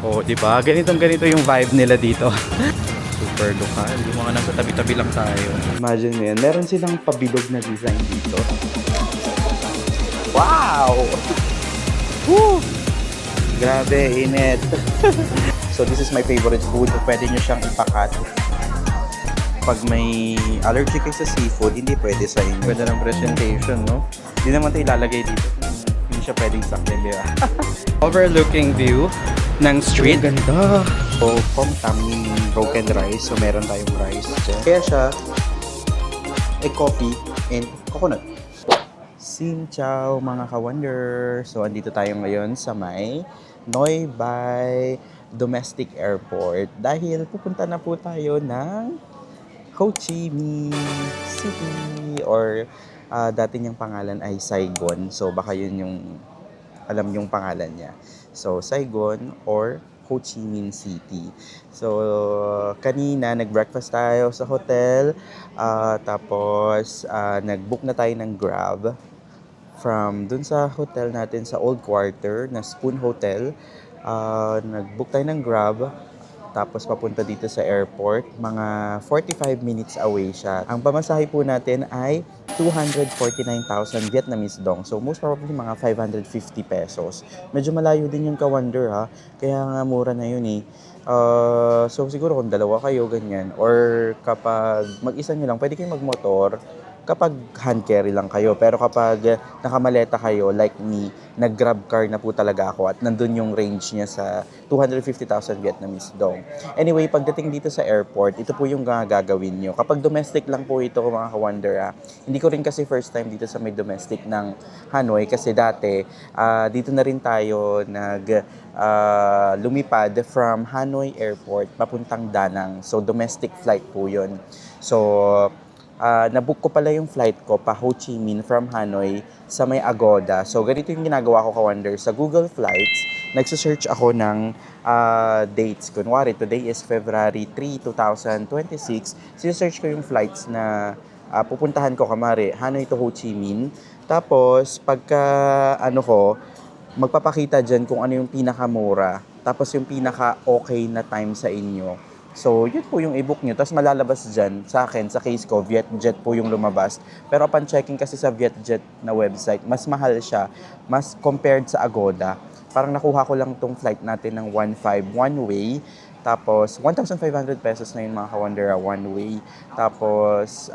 Oh, di ba? Ganito yung vibe nila dito. Super lokal. Yung mga nasa tabi-tabi lang tayo. Imagine mo yan. Meron silang pabilog na design dito. Wow! Woo! Grabe, init. So this is my favorite food. Pwede nyo siyang ipakat. Pag may allergy kayo sa seafood, hindi pwede sa inyo. Pwede ng presentation, no? Hindi naman ito ilalagay dito. Hindi siya pwedeng sakyan, di ba? Overlooking view ng street. Oh, ganda. So, kung taming broken rice, so meron tayong rice dyan. Kaya siya, coffee and coconut. Xin chào mga ka-wonder. So, andito tayo ngayon sa may Noi Bai Domestic Airport dahil pupunta na po tayo ng Ho Chi Minh City or dati niyang pangalan ay Saigon. So, baka yun yung alam yung pangalan niya. So, Saigon or Ho Chi Minh City. So, kanina nag-breakfast tayo sa hotel. Tapos, nag-book na tayo ng Grab from dun sa hotel natin sa Old Quarter na Spoon Hotel. Nag-book tayo ng Grab. Tapos papunta dito sa airport, mga 45 minutes away siya. Ang pamasahe po natin ay 249,000 Vietnamese dong. So most probably mga 550 pesos. Medyo malayo din yung ka-wonder ha. Kaya nga mura na yun eh. So siguro kung dalawa kayo ganyan or kapag mag-isa nyo lang, pwede kayong magmotor kapag hand carry lang kayo. Pero kapag nakamaleta kayo, like me, nag-grab car na po talaga ako at nandun yung range niya sa 250,000 Vietnamese dong. Anyway, pagdating dito sa airport, ito po yung gagawin nyo. Kapag domestic lang po ito, mga ka-wonder, hindi ko rin kasi first time dito sa may domestic ng Hanoi kasi dati, dito na rin tayo lumipad from Hanoi Airport papuntang Da Nang. So, domestic flight po yun. So, nabook ko pala yung flight ko pa Ho Chi Minh from Hanoi sa may Agoda. So, ganito yung ginagawa ko ka-wonder. Sa Google Flights, nagsasearch ako ng dates. Kunwari, today is February 3, 2026. Sinesearch ko yung flights na pupuntahan ko, kamari, Hanoi to Ho Chi Minh. Tapos, pagka, magpapakita dyan kung ano yung pinakamura. Tapos, yung pinaka-okay na time sa inyo. So, yun po yung i-book nyo. Tapos malalabas dyan, sa akin, sa case ko, Vietjet po yung lumabas. Pero upon checking kasi sa Vietjet na website, mas mahal siya, mas compared sa Agoda. Parang nakuha ko lang tong flight natin ng 1.5 one way. Tapos, 1,500 pesos na yun mga ka-wonder, one way. Tapos,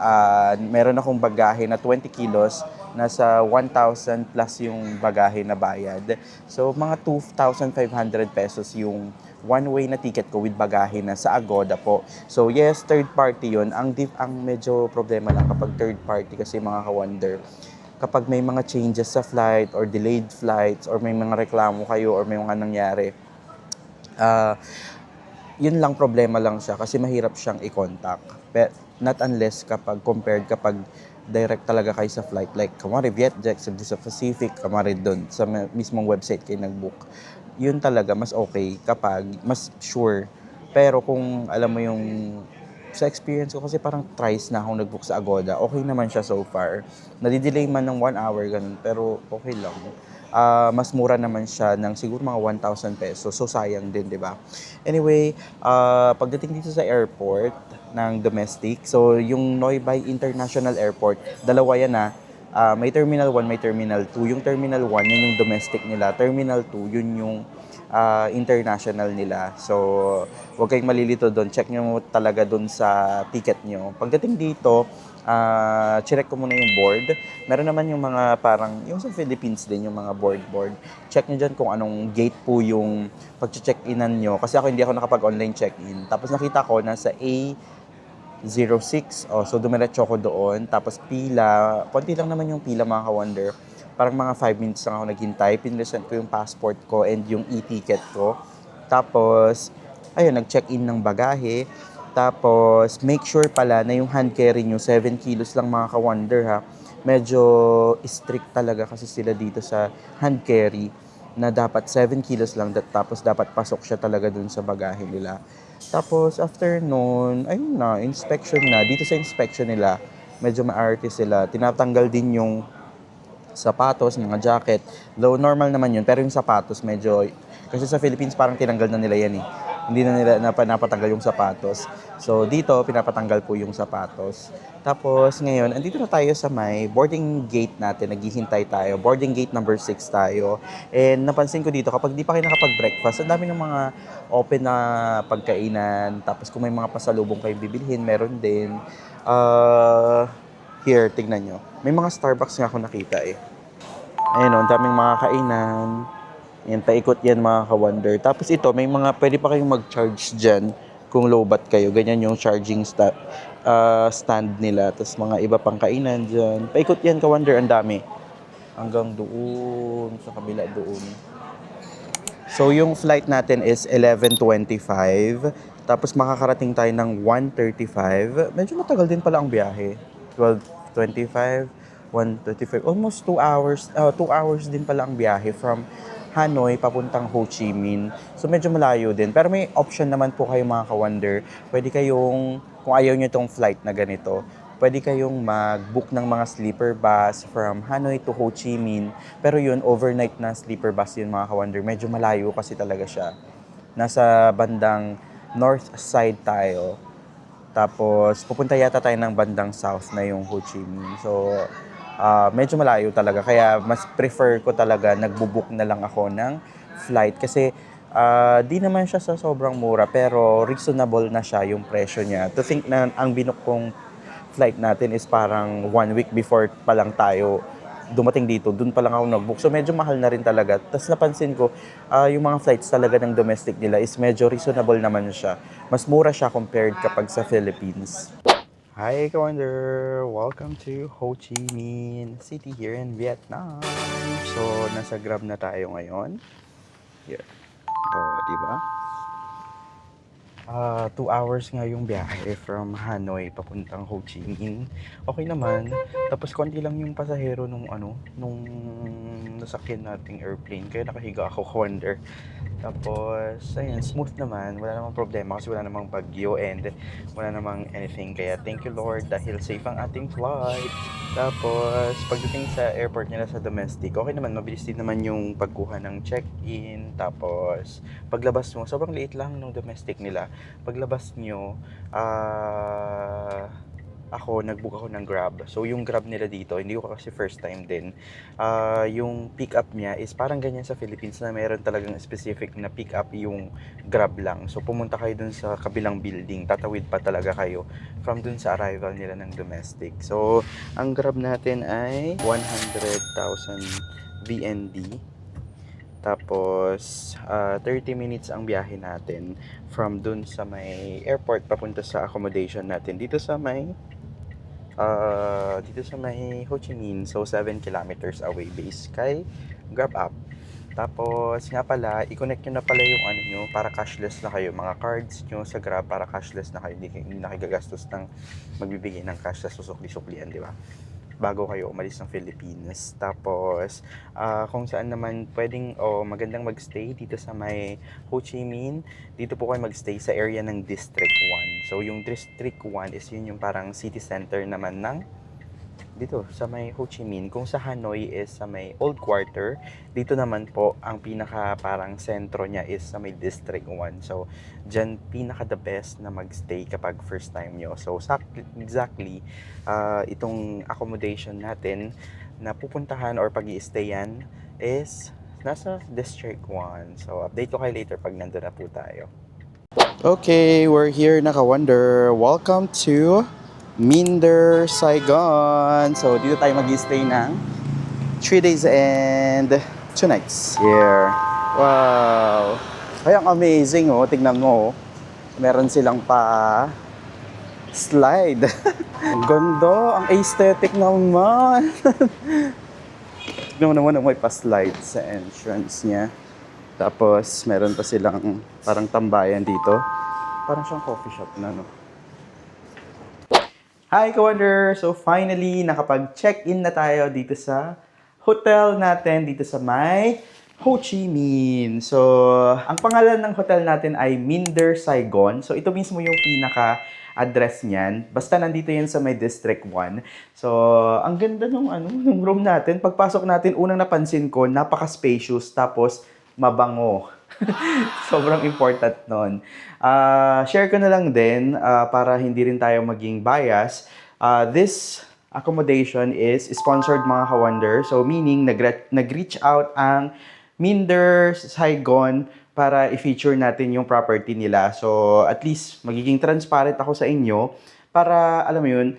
meron akong bagahe na 20 kilos, nasa 1,000 plus yung bagahe na bayad. So, mga 2,500 pesos yung one-way na ticket ko with bagahe na sa Agoda po. So, yes, third party yun. Ang medyo problema lang kapag third party kasi mga ka-wonder, kapag may mga changes sa flight or delayed flights or may mga reklamo kayo or may mga nangyari, yun lang problema lang siya kasi mahirap siyang i-contact. But not unless kapag direct talaga kayo sa flight. Like, kamari Vietjet, sa Pacific, kamari doon sa mismong website kayo nag-book. Yun talaga, mas okay kapag mas sure. Pero kung alam mo yung sa experience ko kasi parang thrice na akong nag-book sa Agoda, okay naman siya so far. Nadidelay man ng 1 hour, ganun, pero okay lang. Mas mura naman siya ng siguro mga 1,000 pesos. So, sayang din, di ba? Anyway, pagdating dito sa airport ng domestic, so yung Noi Bai International Airport, dalawa yan may Terminal 1, may Terminal 2. Yung Terminal 1, yun yung domestic nila. Terminal 2, yun yung international nila. So, huwag kayong malilito doon. Check nyo talaga doon sa ticket nyo. Pagdating dito, check ko muna yung board. Meron naman yung mga parang, yung sa Philippines din, yung mga board. Check nyo dyan kung anong gate po yung pag-check-inan nyo. Kasi hindi ako nakapag-online check-in. Tapos nakita ko nasa A06. So dumiretso ako doon. Tapos pila. Konti lang naman yung pila mga ka-wonder. Parang mga 5 minutes lang ako naghintay. Pinresent ko yung passport ko and yung e-ticket ko. Tapos, ayun, nag-check-in ng bagahe. Tapos, make sure pala na yung hand carry nyo, 7 kilos lang mga ka-wonder ha. Medyo strict talaga kasi sila dito sa hand carry na dapat 7 kilos lang. Tapos, dapat pasok siya talaga dun sa bagahe nila. Tapos, after noon, ayun na, inspection na. Dito sa inspection nila, medyo maarte sila. Tinatanggal din yung sapatos, mga jacket. Though normal naman yun, pero yung sapatos medyo Kasi sa Philippines parang tinanggal na nila yan eh. Hindi na nila napatanggal yung sapatos. So dito, pinapatanggal po yung sapatos. Tapos ngayon, andito na tayo sa may boarding gate natin. Naghihintay tayo. Boarding gate number 6 tayo. And napansin ko dito, kapag di pa kayo nakapag-breakfast, ang dami ng mga open na pagkainan. Tapos kung may mga pasalubong kayo bibilhin, meron din. Here, tignan nyo. May mga Starbucks nga ako nakita eh. Ayun o, ang daming mga kainan. Yan, paikot yan mga ka-wonder. Tapos ito, may mga, pwede pa kayong mag-charge dyan kung low bat kayo. Ganyan yung charging stand nila. Tapos mga iba pang kainan dyan. Paikot yan ka-wonder, ang dami. Hanggang doon, sa kabila doon. So yung flight natin is 11:25. Tapos makakarating tayo ng 1:35. Medyo matagal din pala ang biyahe. 12:25, 1:35. Almost 2 hours. 2 hours din pala ang biyahe from Hanoi papuntang Ho Chi Minh. So medyo malayo din. Pero may option naman po kayo mga ka-wonder. Pwede kayong, kung ayaw nyo itong flight na ganito, pwede kayong mag-book ng mga sleeper bus from Hanoi to Ho Chi Minh. Pero yun, overnight na sleeper bus yun mga ka-wonder. Medyo malayo kasi talaga siya. Nasa bandang north side tayo. Tapos pupunta yata tayo ng bandang south na yung Ho Chi Minh. So medyo malayo talaga. Kaya mas prefer ko talaga nagbubook na lang ako ng flight. Kasi di naman siya sa sobrang mura pero reasonable na siya yung presyo niya. To think na ang binook kong flight natin is parang 1 week before pa lang tayo dumating dito, dun pa lang ako nag-book. So medyo mahal na rin talaga. Tapos napansin ko, yung mga flights talaga ng domestic nila is medyo reasonable naman siya. Mas mura siya compared kapag sa Philippines. Hi, ka-wonder! Welcome to Ho Chi Minh City here in Vietnam. So, nasa Grab na tayo ngayon. Here. Diba? 2 hours nga yung biyahe from Hanoi papuntang Ho Chi Minh. Okay naman. Tapos konti lang yung pasahero nung nasakyan nating airplane. Kaya nakahiga ako, ka-wonder. Tapos, ayun, smooth naman. Wala namang problema kasi wala namang bagyo and wala namang anything. Kaya thank you Lord dahil safe ang ating flight. Tapos, pagdating sa airport nila sa domestic, okay naman, mabilis din naman yung pagkuha ng check-in. Tapos, paglabas mo, sobrang liit lang ng domestic nila. Paglabas nyo, nagbook ako ng Grab. So, yung Grab nila dito, hindi ko kasi first time din. Yung pick up niya is parang ganyan sa Philippines na meron talagang specific na pick up yung Grab lang. So, pumunta kayo dun sa kabilang building. Tatawid pa talaga kayo from dun sa arrival nila ng domestic. So, ang Grab natin ay 100,000 VND. Tapos, 30 minutes ang biyahe natin from dun sa may airport papunta sa accommodation natin. Dito sa may Ho Chi Minh. So, 7 kilometers away base kay Grab App. Tapos, nga pala, i-connect nyo na pala yung nyo para cashless na kayo. Mga cards nyo sa Grab para cashless na kayo. Hindi na kayo gagastos ng magbibigay ng cash sa susukli-suklian, di ba? Bago kayo umalis ng Philippines. Tapos, kung saan naman pwedeng magandang magstay dito sa may Ho Chi Minh, dito po kayo magstay sa area ng District 1. So, yung District 1 is yun yung parang city center naman ng dito sa may Ho Chi Minh. Kung sa Hanoi is sa may Old Quarter, dito naman po ang pinaka parang sentro niya is sa may District 1. So, dyan pinaka the best na magstay kapag first time nyo. So, exactly, itong accommodation natin na pupuntahan or pag-i-stayan is nasa District 1. So, update ko kayo later pag nandun na po tayo. Okay, we're here na ka-wonder. Welcome to Minder, Saigon. So, dito tayo mag-stay ng 3 days and 2 nights here. Wow! Ay, ang amazing, oh. Tignan mo, oh. Meron silang pa slide. Ang ganda. Ang aesthetic naman. Tignan mo naman may pa-slide sa entrance niya. Tapos, meron pa silang parang tambayan dito. Parang siyang coffee shop na, no? Hi, ka-wonder! So, finally, nakapag-check-in na tayo dito sa hotel natin, dito sa may Ho Chi Minh. So, ang pangalan ng hotel natin ay Minder, Saigon. So, ito mismo yung pinaka-address niyan. Basta nandito yan sa may District 1. So, ang ganda nung room natin. Pagpasok natin, unang napansin ko, napaka-spacious, tapos mabango. Sobrang important nun. Share ko na lang din para hindi rin tayo maging bias. This accommodation is sponsored mga ka-wonder. So meaning nag-reach out ang Minder Saigon para i-feature natin yung property nila. So at least magiging transparent ako sa inyo para alam mo yun.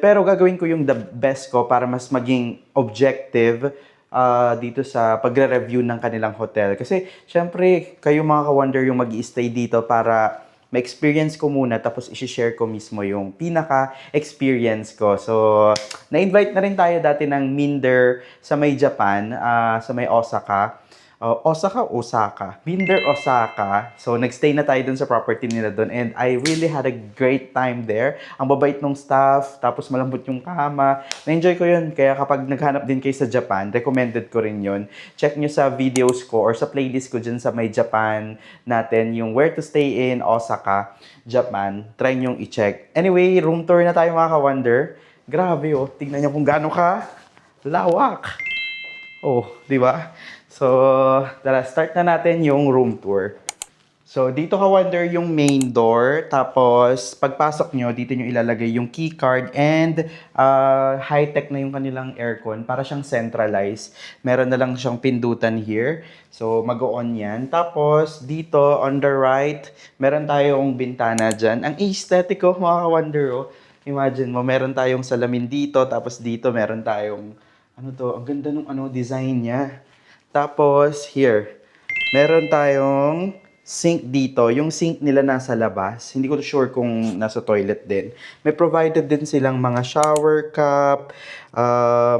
Pero gagawin ko yung the best ko para mas maging objective dito sa pagre-review ng kanilang hotel. Kasi, syempre, kayo mga ka-wonder yung mag-i-stay dito para ma-experience ko muna tapos i-share ko mismo yung pinaka-experience ko. So, na-invite na rin tayo dati ng Minder sa may Japan, sa may Osaka. Osaka. Minder, Osaka. So, nagstay na tayo dun sa property nila dun and I really had a great time there. Ang babait ng staff, tapos malambot yung kama. Na-enjoy ko yun. Kaya kapag naghanap din kayo sa Japan, recommended ko rin yun. Check nyo sa videos ko or sa playlist ko dyan sa may Japan natin, yung Where to Stay in Osaka, Japan. Try nyo i-check. Anyway, room tour na tayo mga ka-wonder. Grabe oh, tignan nyo kung gaano ka lawak. Oh, di ba? So, tara, start na natin yung room tour. So, dito ka-wonder yung main door. Tapos, pagpasok nyo, dito nyo ilalagay yung key card and high-tech na yung kanilang aircon para siyang centralized. Meron na lang siyang pindutan here. So, mag-on yan. Tapos, dito on the right, meron tayong bintana dyan. Ang aesthetic ko, mga ka-wonder, oh. Imagine mo, meron tayong salamin dito. Tapos, dito meron tayong, ano to, ang ganda ng design niya. Tapos, here, meron tayong sink dito. Yung sink nila nasa labas. Hindi ko sure kung nasa toilet din. May provided din silang mga shower cup,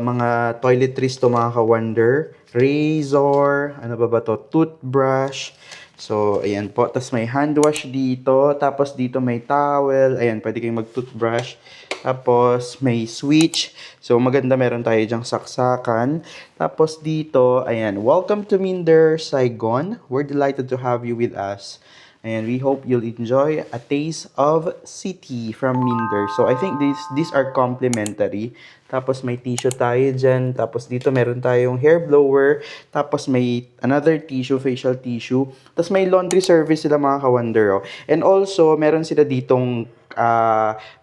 mga toiletries to mga ka-wonder, razor, ano ba to, toothbrush. So, ayan po. Tapos may hand wash dito. Tapos dito may towel. Ayan, pwede kayong mag-toothbrush. Tapos, may switch. So, maganda meron tayo dyang saksakan. Tapos dito, ayan, welcome to Minder, Saigon. We're delighted to have you with us. And we hope you'll enjoy a taste of city from Minder. So, I think these are complimentary. Tapos, may tissue tayo dyan. Tapos, dito meron tayong hair blower. Tapos, may another tissue, facial tissue. Tapos, may laundry service sila mga ka-wonder. Oh. And also, meron sila ditong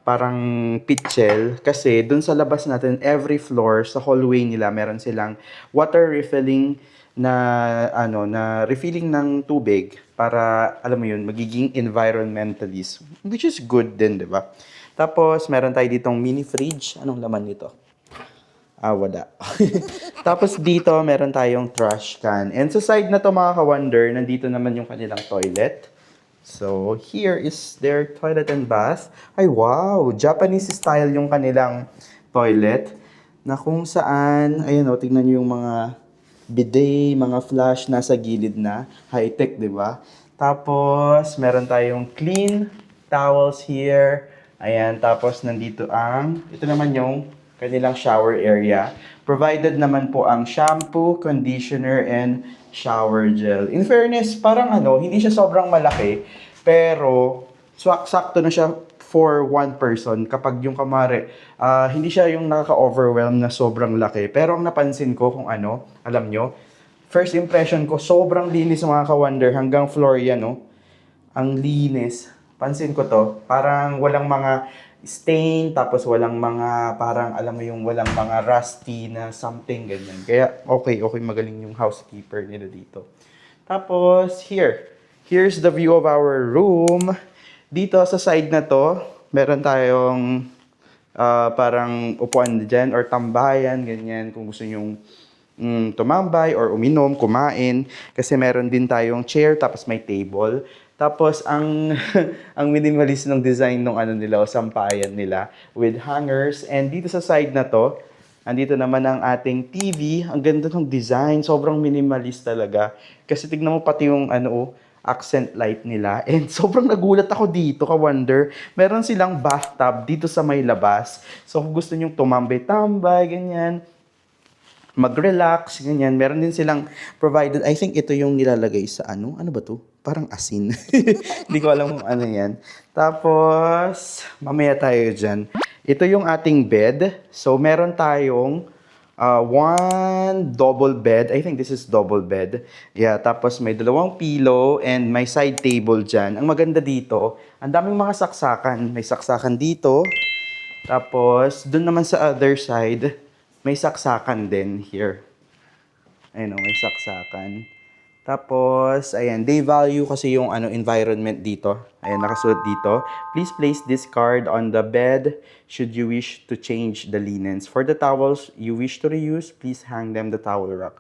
parang pitchel kasi dun sa labas natin every floor sa hallway nila meron silang water refilling na na refilling ng tubig para alam mo yun magiging environmentalist, which is good din, 'di ba? Tapos meron tayo ditong mini fridge. Anong laman nito? Wala. Tapos dito meron tayong trash can. And sa side na to mga ka-wonder, nandito naman yung kanilang toilet. So, here is their toilet and bath. Ay, wow! Japanese style yung kanilang toilet. Na kung saan, ayun o, tingnan nyo yung mga bidet, mga flush nasa gilid na. High-tech, di ba? Tapos, meron tayong clean towels here. Ayan, tapos nandito ito naman yung kanilang shower area. Provided naman po ang shampoo, conditioner, and shower gel. In fairness, parang hindi siya sobrang malaki, pero sakto na siya for one person. Kapag yung kamare, hindi siya yung nakaka-overwhelm na sobrang laki. Pero ang napansin ko kung alam nyo, first impression ko, sobrang linis mga ka-wonder hanggang floor yan, no? Ang linis. Pansin ko to, parang walang mga stain, tapos walang mga, parang alam mo yung walang mga rusty na something, ganyan. Kaya okay, magaling yung housekeeper nila dito. Tapos, here's the view of our room. Dito sa side na to, meron tayong parang upuan dyan or tambayan, ganyan, kung gusto nyong tumambay or uminom, kumain. Kasi meron din tayong chair, tapos may table. Tapos, ang minimalist ng design ng nila, o sampayan nila, with hangers. And dito sa side na to, andito naman ang ating TV. Ang ganda ng design, sobrang minimalist talaga. Kasi tignan mo pati yung accent light nila. And sobrang nagulat ako dito, ka-wonder. Meron silang bathtub dito sa may labas. So, kung gusto nyong tumambay-tambay, ganyan, mag-relax, ganyan. Meron din silang provided, I think ito yung nilalagay sa ano ba to? Parang asin. Hindi ko alam kung ano yan. Tapos, mamaya tayo dyan. Ito yung ating bed. So, meron tayong One double bed. I think this is double bed. Yeah, tapos may dalawang pillow and may side table dyan. Ang maganda dito, ang daming mga saksakan. May saksakan dito. Tapos, dun naman sa other side, may saksakan din here. Ayun o, may saksakan. Tapos, ayan, they value kasi yung environment dito. Ayan, nakasulat dito. Please place this card on the bed should you wish to change the linens. For the towels you wish to reuse, please hang them the towel rack.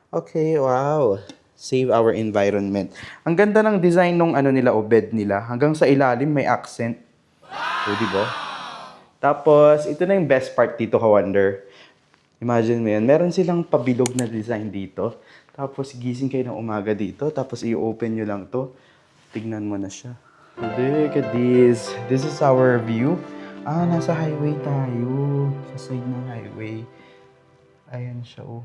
Okay, wow. Save our environment. Ang ganda ng design ng nila o bed nila. Hanggang sa ilalim may accent. O, diba? Tapos, ito na yung best part dito, ka-wonder. Imagine mo yan, meron silang pabilog na design dito. Tapos gising kayo ng umaga dito, tapos i-open nyo lang to. Tignan mo na siya. Look at this. This is our view. Nasa highway tayo. Sa side ng highway. Ayan siya, oh.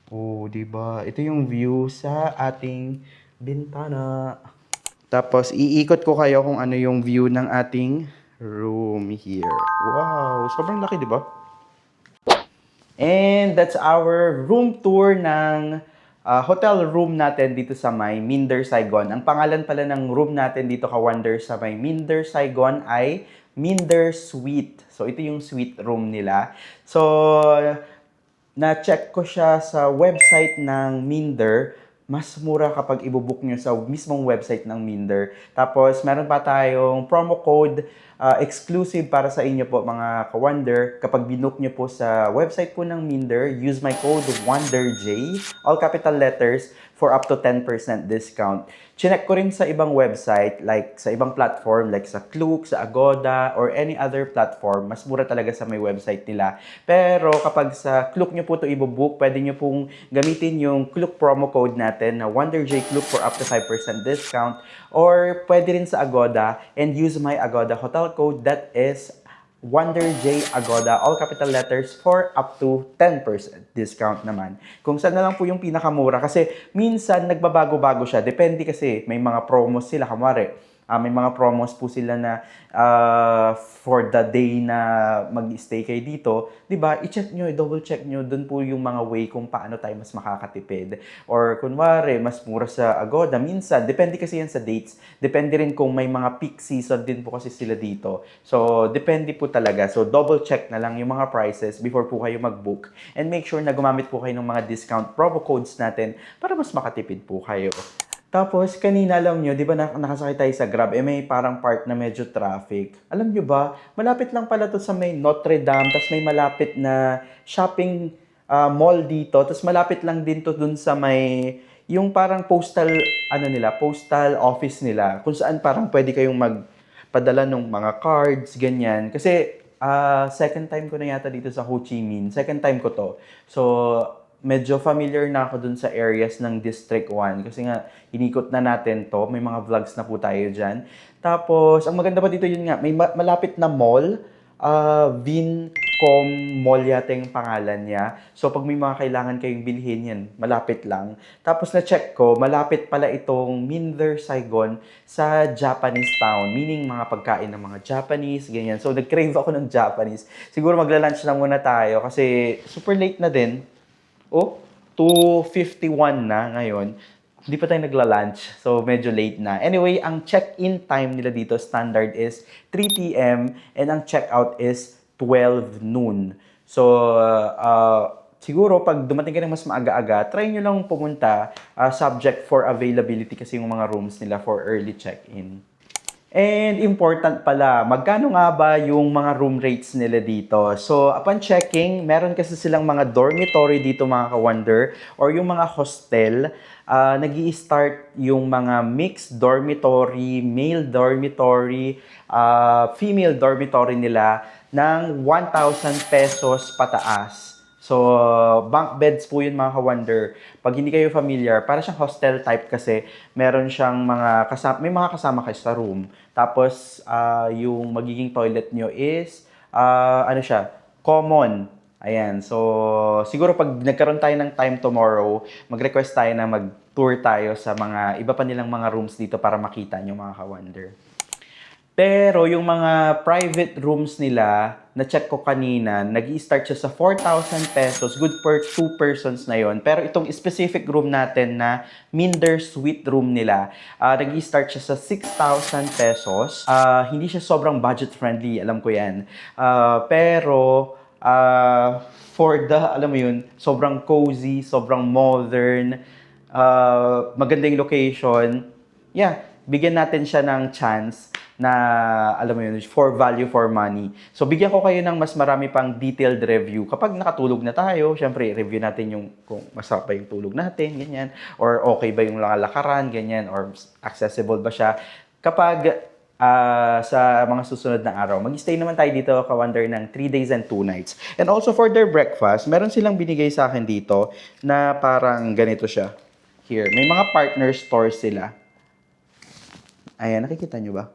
Oh, diba? Ito yung view sa ating bintana. Tapos, iikot ko kayo kung ano yung view ng ating room here. Wow! Sobrang laki, diba? And that's our room tour ng hotel room natin dito sa may Minder, Saigon. Ang pangalan pala ng room natin dito, ka-wonder, sa may Minder, Saigon ay Minder Suite. So, ito yung suite room nila. So, na-check ko siya sa website ng Minder. Mas mura kapag ibubook nyo sa mismong website ng Minder. Tapos, meron pa tayong promo code exclusive para sa inyo po, mga ka-wonder. Kapag binook nyo po sa website po ng Minder, use my code WonderJ, all capital letters, for up to 10% discount. Chinek ko rin sa ibang website, like sa ibang platform, like sa Klook, sa Agoda, or any other platform. Mas mura talaga sa may website nila. Pero kapag sa Klook nyo po ito ibubook, pwede nyo pong gamitin yung Klook promo code natin na WonderJ Klook for up to 5% discount. Or pwede rin sa Agoda and use my Agoda hotel code, that is WonderJ Agoda, all capital letters, for up to 10% discount naman. Kung saan na lang po yung pinakamura kasi minsan nagbabago-bago siya. Depende kasi may mga promos sila, kamari. May mga promos po sila na for the day na mag-stay kayo dito, 'di ba? I-check nyo, i-double check nyo, doon po yung mga way kung paano tayo mas makakatipid. Or kunwari, mas mura sa Agoda, minsan, depende kasi yan sa dates. Depende rin kung may mga peak season din po kasi sila dito. So, depende po talaga. So, double check na lang yung mga prices before po kayo mag-book. And make sure na gumamit po kayo ng mga discount promo codes natin para mas makatipid po kayo. Tapos, kanina alam nyo, di ba nakasakay tayo sa Grab, may parang part na medyo traffic. Alam nyo ba, malapit lang pala to sa may Notre Dame, tapos may malapit na shopping mall dito, tapos malapit lang din to dun sa may, yung parang postal, postal office nila, kung saan parang pwede kayong magpadala ng mga cards, ganyan. Kasi, second time ko na yata dito sa Ho Chi Minh. Second time ko to. So, medyo familiar na ako dun sa areas ng District 1 kasi nga inikot na natin to. May mga vlogs na po tayo dyan. Tapos, ang maganda pa dito yun nga, may malapit na mall. Vincom Mall yata yung pangalan niya. So, pag may mga kailangan kayong bilhin yan, malapit lang. Tapos, na-check ko, malapit pala itong Minder, Saigon sa Japanese town. Meaning, mga pagkain ng mga Japanese, ganyan. So, nag-crave ako ng Japanese. Siguro magla-lunch na muna tayo kasi super late na din. 2:51 na ngayon. Hindi pa tayo nagla-lunch, so medyo late na. Anyway, ang check-in time nila dito, standard is 3 p.m. and ang check-out is 12 noon. So, siguro pag dumating ka ng mas maaga-aga, try nyo lang pumunta, subject for availability kasi yung mga rooms nila for early check-in. And important pala, magkano nga ba yung mga room rates nila dito? So, upon checking, meron kasi silang mga dormitory dito, mga ka-wonder, or yung mga hostel. Nag-i-start yung mga mixed dormitory, male dormitory, female dormitory nila ng 1,000 pesos pataas. So, bunk beds po yun, mga ka-wonder. Pag hindi kayo familiar, para siyang hostel type kasi meron siyang mga kasama, may mga kasama kayo sa room. Tapos, yung magiging toilet nyo is, common. Ayan. So, siguro pag nagkaroon tayo ng time tomorrow, mag-request tayo na mag-tour tayo sa mga iba pa nilang mga rooms dito para makita nyo, mga ka-wonder. Pero yung mga private rooms nila, na-check ko kanina, nag-i-start siya sa 4,000 pesos, good for 2 persons na yon. Pero itong specific room natin na Minder Suite room nila, nag-i-start siya sa 6,000 pesos. Hindi siya sobrang budget-friendly, alam ko yan. Pero, for the, alam mo yun, sobrang cozy, sobrang modern, maganda yung location. Yeah, bigyan natin siya ng chance na, alam mo yun, for value for money. So, bigyan ko kayo ng mas marami pang detailed review. Kapag nakatulog na tayo, syempre, review natin yung kung masarap ba yung tulog natin, ganyan. Or okay ba yung lakaran, ganyan. Or accessible ba siya. Kapag sa mga susunod na araw, mag-stay naman tayo dito, ka-Wonder, ng 3 days and 2 nights. And also for their breakfast, meron silang binigay sa akin dito na parang ganito siya. Here, may mga partner stores sila. Ayan, nakikita nyo ba?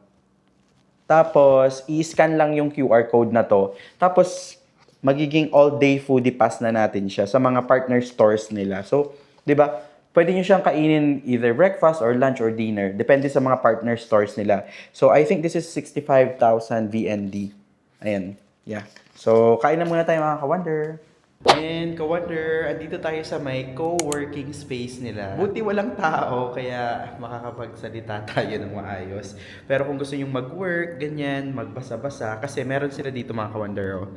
Tapos, i-scan lang yung QR code na to. Tapos, magiging all-day foodie pass na natin siya sa mga partner stores nila. So, di ba? Pwede nyo siyang kainin either breakfast or lunch or dinner. Depende sa mga partner stores nila. So, I think this is 65,000 VND. Ayan. Yeah. So, kain na muna tayo mga ka-Wonder. And ka-Wonder, andito tayo sa may co-working space nila. Buti walang tao, kaya makakapagsalita tayo ng maayos. Pero kung gusto nyo mag-work, ganyan, magbasa-basa, kasi meron sila dito mga ka-Wonder, oh.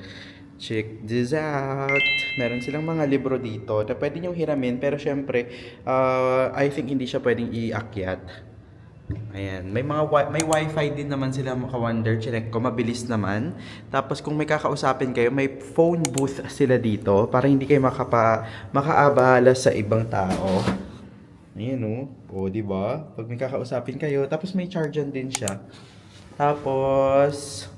Check this out. Meron silang mga libro dito na pwede nyo hiramin, pero syempre, I think hindi siya pwedeng iakyat. Ayan, may wifi din naman sila mga ka-Wonder. Check ko, mabilis naman. Tapos kung may kakausapin kayo, may phone booth sila dito para hindi kayo makaabala sa ibang tao. Ayan oh. O, di ba? Pag may kakausapin kayo, tapos may charger din siya. Tapos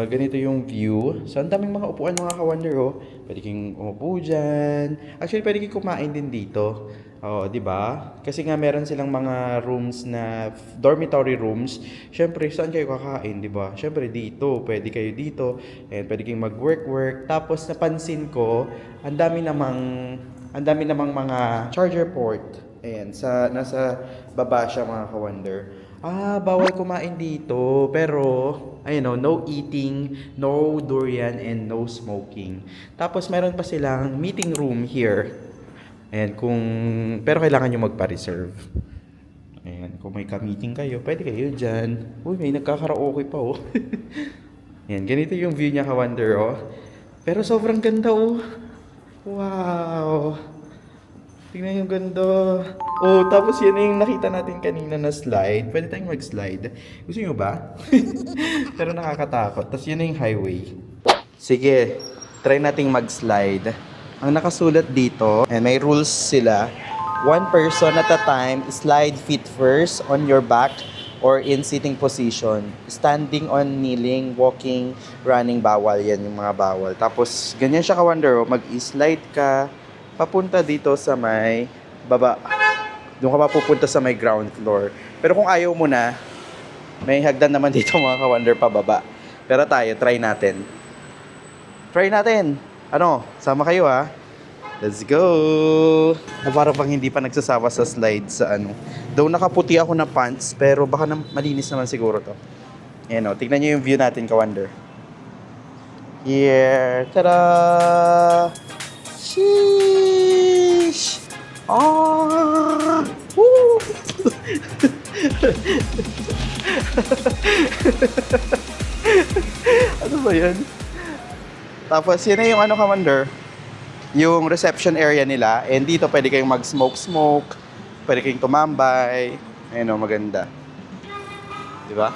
ganito yung view. So, ang daming mga upuan mga ka-Wonder, oh. Pwede kayong umupo dyan. Actually, pwede kayong kumain din dito. Oh, di ba? Kasi nga meron silang mga rooms na dormitory rooms. Syempre, saan kayo kakain, di ba? Syempre dito, pwede kayo dito. And pwede kayong mag-work. Tapos napansin ko, ang dami namang mga charger port. Ayan, nasa baba siya mga ka-Wonder. Bawal kumain dito. Pero, ayun, no eating, no durian, and no smoking. Tapos meron pa silang meeting room here. Ayan, pero kailangan nyo magpa-reserve. Ayan, kung may ka-meeting kayo, pwede kayo dyan. Uy, may nagkakaraoke pa, oh. Ayan, ganito yung view niya, ka-Wonder, oh. Pero sobrang ganda, oh. Wow. Tingnan yung ganda. Oh, tapos yan yung nakita natin kanina na slide. Pwede tayong mag-slide. Gusto nyo ba? Pero nakakatakot. Tapos yun yung highway. Sige, try nating mag-slide. Ang nakasulat dito, and may rules sila, 1 person at a time, slide feet first on your back or in sitting position. Standing on kneeling, walking, running, bawal yan yung mga bawal. Tapos, ganyan siya ka-Wonder, mag-slide ka, papunta dito sa may baba. Doon ka mapupunta sa may ground floor. Pero kung ayaw mo na, may hagdan naman dito mga ka-Wonder pababa. Pero tayo, try natin. Try natin! Ano, sama kayo ha. Let's go! Para pang hindi pa nagsasawa sa slide sa ano. Though nakaputi ako na pants, pero baka malinis naman siguro to. Ayan o, tignan nyo yung view natin, ka-Wonder. Here! Tada! Sheesh! Ah! Woo! Ano ba yan? Tapos yun na yung ano, ka-Wonder, yung reception area nila. And dito pwede kayong mag-smoke, pwede kayong tumambay. Ayun o, maganda. Diba?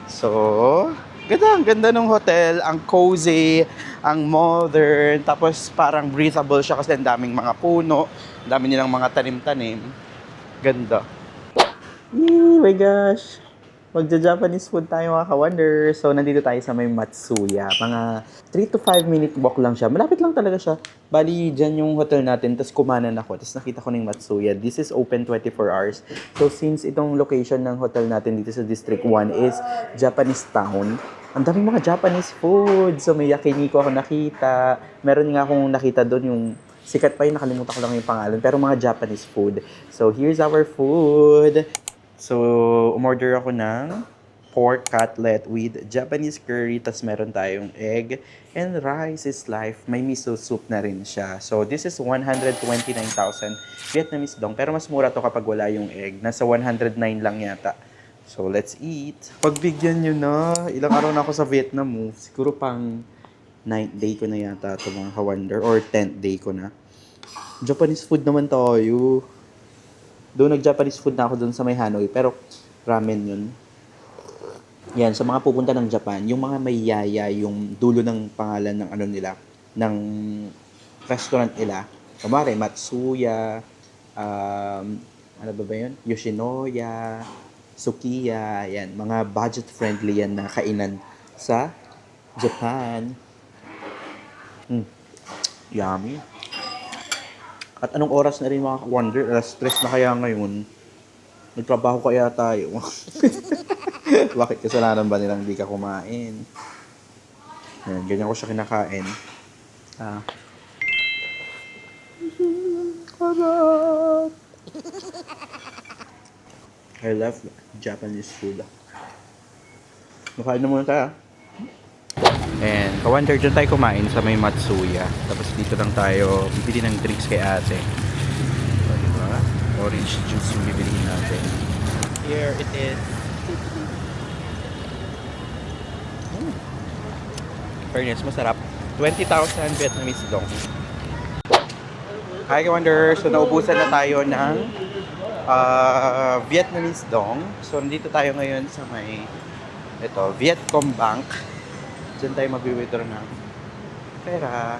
So, ang ganda ng hotel, ang cozy, ang modern, tapos parang breathable siya kasi ang daming mga puno, ang dami nilang mga tanim-tanim. Ganda. Oh my gosh! Magja-Japanese food tayo mga ka-Wonder. So, nandito tayo sa may Matsuya. Mga 3 to 5 minute walk lang siya. Malapit lang talaga siya. Bali, dyan yung hotel natin. Tapos kumanan ako. Tapos nakita ko ng Matsuya. This is open 24 hours. So, since itong location ng hotel natin dito sa District 1 is Japanese Town, ang daming mga Japanese food. So, may yakiniku ako nakita. Meron nga akong nakita doon yung sikat pa yun. Nakalimutan ko lang yung pangalan. Pero mga Japanese food. So, here's our food. So, umorder ako ng pork cutlet with Japanese curry, tas meron tayong egg, and rice is life. May miso soup na rin siya. So, this is 129,000 Vietnamese dong. Pero mas mura to kapag wala yung egg. Nasa 109 lang yata. So, let's eat. Pagbigyan nyo na. Ilang araw na ako sa Vietnam mo. Siguro pang 9th day ko na yata ito mga ka-wonder. Or 10th day ko na. Japanese food naman tayo. Doon nag-Japanese food na ako doon sa may Hanoi. Pero ramen yun. Yan, sa mga pupunta ng Japan, yung mga may yaya, yung dulo ng pangalan ng ano nila, ng restaurant nila. Kumari, Matsuya, ano ba yun? Yoshinoya, Sukiya, yan. Mga budget-friendly yan na kainan sa Japan. Yummy. At anong oras na rin mga wonder, stress na kaya ngayon? Nagtrabaho kaya tayo. Bakit kasalanan ba nilang hindi ka kumain? Yan, ganyan ko siya kinakain. I love Japanese food. Makain na muna tayo. And ka-wonder, dyan tayo kumain sa may Matsuya. Tapos dito lang tayo bibili ng drinks kay ate. So, diba? Orange juice yung bibili natin. Here it is. Fairness, masarap. 20,000 Vietnamese dong. Hi, ka-wonder. So, naubusan na tayo ng Vietnamese dong. So, nandito tayo ngayon sa may Vietcombank. Diyan tayo mag-withdraw ng pera.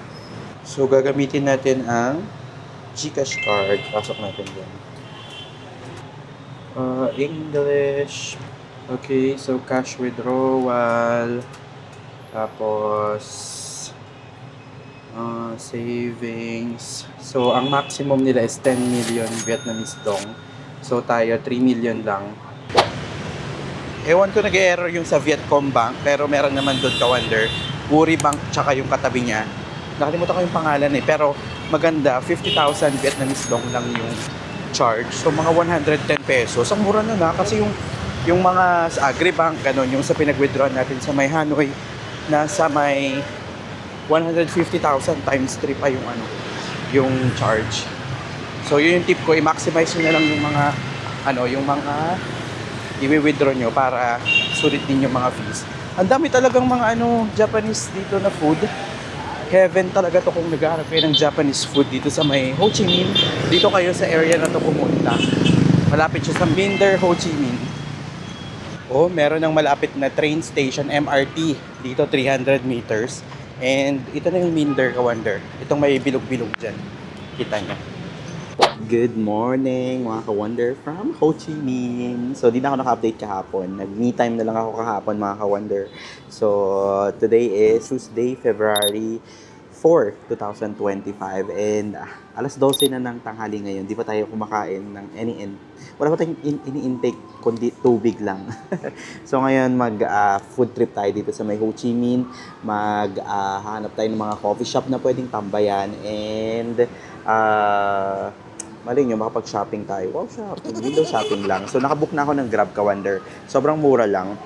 So, gagamitin natin ang GCash card. Pasok natin dyan. English. Okay, so cash withdrawal. Tapos, savings. So, ang maximum nila is 10 million Vietnamese dong. So, tayo 3 million lang. Ewan ko nag-error yung sa Vietcombank, pero meron naman doon ka-wonder. Woori Bank, tsaka yung katabi niya. Nakalimutan ko yung pangalan pero maganda. 50,000 Vietnamese dong lang yung charge. So, mga 110 pesos. Ang mura na kasi yung mga sa Agribank, ganun, yung sa pinag-withdraw natin sa may Hanoi, nasa may 150,000 times 3 pa yung charge. So, yun yung tip ko, i-maximize nyo na lang yung mga i-withdraw nyo para sulit din yung mga fees. Ang dami talagang mga Japanese dito na food. Heaven talaga to kung naghahanap kayo ng Japanese food dito sa may Ho Chi Minh. Dito kayo sa area na to pumunta. Malapit siya sa Binder, Ho Chi Minh. Oh, meron ng malapit na train station, MRT. Dito 300 meters. And ito na yung Binder, ka-wonder. Itong may bilog-bilog dyan. Kita niya. Good morning mga ka-wonder from Ho Chi Minh. So, di na ako naka-update kahapon. Nag-me time na lang ako kahapon mga ka-wonder. So, today is Tuesday, February 4, 2025. And alas 12 na ng tanghali ngayon. Di pa tayo kumakain ng wala pa tayong ini-intake kundi tubig lang. So, ngayon food trip tayo dito sa may Ho Chi Minh. Hanap tayo ng mga coffee shop na pwedeng tambayan. And mali nyo, makapag-shopping tayo. Wow, shopping. Window shopping lang. So, nakabook na ako ng Grab, ka-wonder. Sobrang mura lang.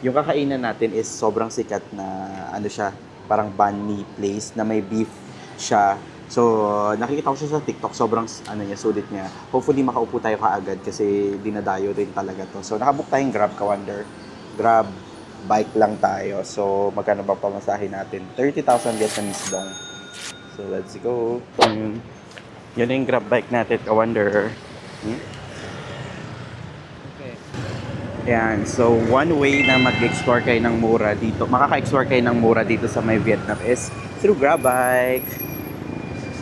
Yung kakainan natin is sobrang sikat na, siya, parang banh mi place na may beef siya. So, nakikita ko siya sa TikTok. Sobrang, sulit niya. Hopefully, makaupo tayo kaagad kasi dinadayo rin talaga to. So, nakabook tayong Grab, ka-wonder. Grab, bike lang tayo. So, magkano ba pamasahin natin? 30,000 Vietnamese dong. So, let's go. Yun yung Grab bike natin, ka-wonder. Okay. Yan. So, one way na mag-explore kayo ng mura dito, makaka-explore kayo ng mura dito sa may Vietnam is through Grab bike.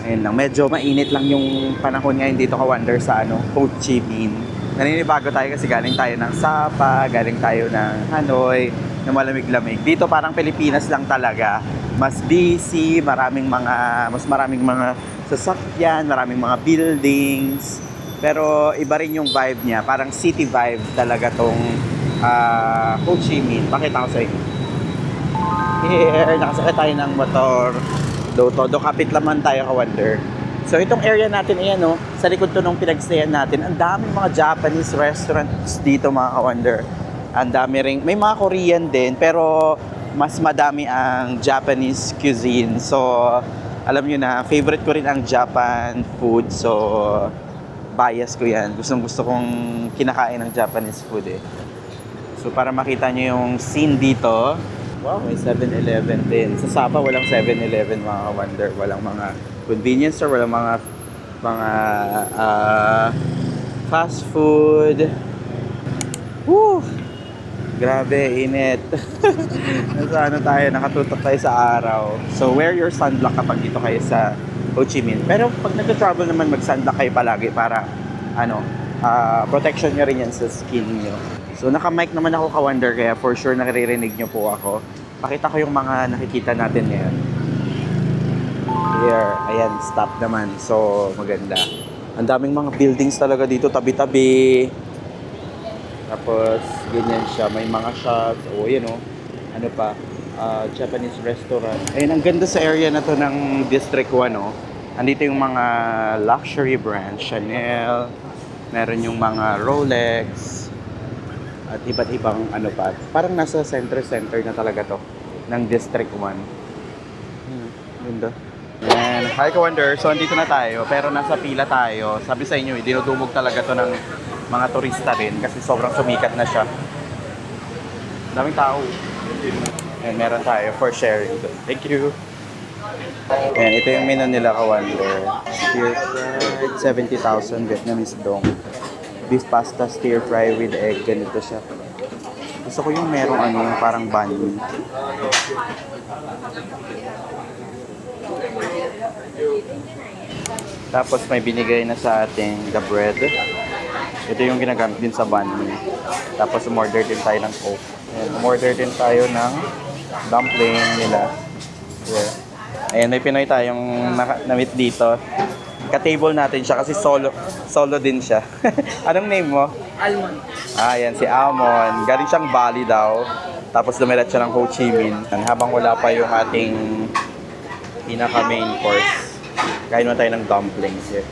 Ayun lang. Medyo mainit lang yung panahon ngayon dito, ka-wonder, sa Ho Chi Minh. Naninibago tayo kasi galing tayo ng Sapa, galing tayo ng Hanoi, na malamig-lamig. Dito parang Pilipinas lang talaga. Mas busy, mas maraming mga sasakyan, maraming mga buildings. Pero iba rin yung vibe niya. Parang city vibe talaga tong Ho Chi Minh. Pakita ko sa inyo. Here, nakasakay tayo ng motor. Todo kapit laman tayo, ka-wonder. So itong area natin, ayan sa likod to nung pinagstayan natin, ang daming mga Japanese restaurants dito, mga ka-wonder. Ang dami ring, may mga Korean din, pero mas madami ang Japanese cuisine. So, alam nyo na, favorite ko rin ang Japan food. So, bias ko yan. Gusto kong kinakain ng Japanese food eh. So, para makita nyo yung scene dito, wow, may 7-Eleven din. Sa Sapa, walang 7-Eleven, mga wonder. Walang mga convenience store, walang mga fast food. Woo! Grabe, init. Nasa ano tayo, nakatutok tayo sa araw. So, wear your sunblock kapag dito kayo sa Ho Chi Minh. Pero pag nag-travel naman, mag-sunblock kayo palagi para, protection nyo rin yan sa skin nyo. So, naka-mic naman ako ka-wonder, kaya for sure naririnig nyo po ako. Pakita ko yung mga nakikita natin ngayon. Here, ayan, stop naman. So, maganda. Ang daming mga buildings talaga dito, tabi-tabi. Tapos, ganyan siya. May mga shops. O, yan o. Ano pa? Japanese restaurant. Ayun, ang ganda sa area na to ng District 1, no? Andito yung mga luxury brands. Chanel. Meron yung mga Rolex. At iba't ibang ano pa. Parang nasa center na talaga to. Ng District 1. Ganda. Ayan. Hi, ka-wonder. So, andito na tayo. Pero nasa pila tayo. Sabi sa inyo, dinudumog talaga to ng mga turista rin kasi sobrang sumikat na siya. Daming tao. And meron tayo for sharing. Thank you. Ayan, ito yung menu nila, ka-wonder. Stir fried, 70,000 Vietnamese dong. Beef pasta stir fry with egg. Ganito siya. Gusto ko yung merong parang banh mi. Tapos may binigay na sa ating the bread. Ito yung ginagamit din sa banh mi. Tapos umorder din tayo ng coke. Ayan, umorder din tayo ng dumpling nila. Yeah. Ayan, may Pinoy tayong na-meet dito. Ka-table natin siya kasi solo din siya. Anong name mo? Almond. Ayan, si Almond. Galing siyang Bali daw. Tapos dumiret siya ng Ho Chi Minh. Habang wala pa yung ating pinaka-main course, kain mo tayo ng dumplings eh.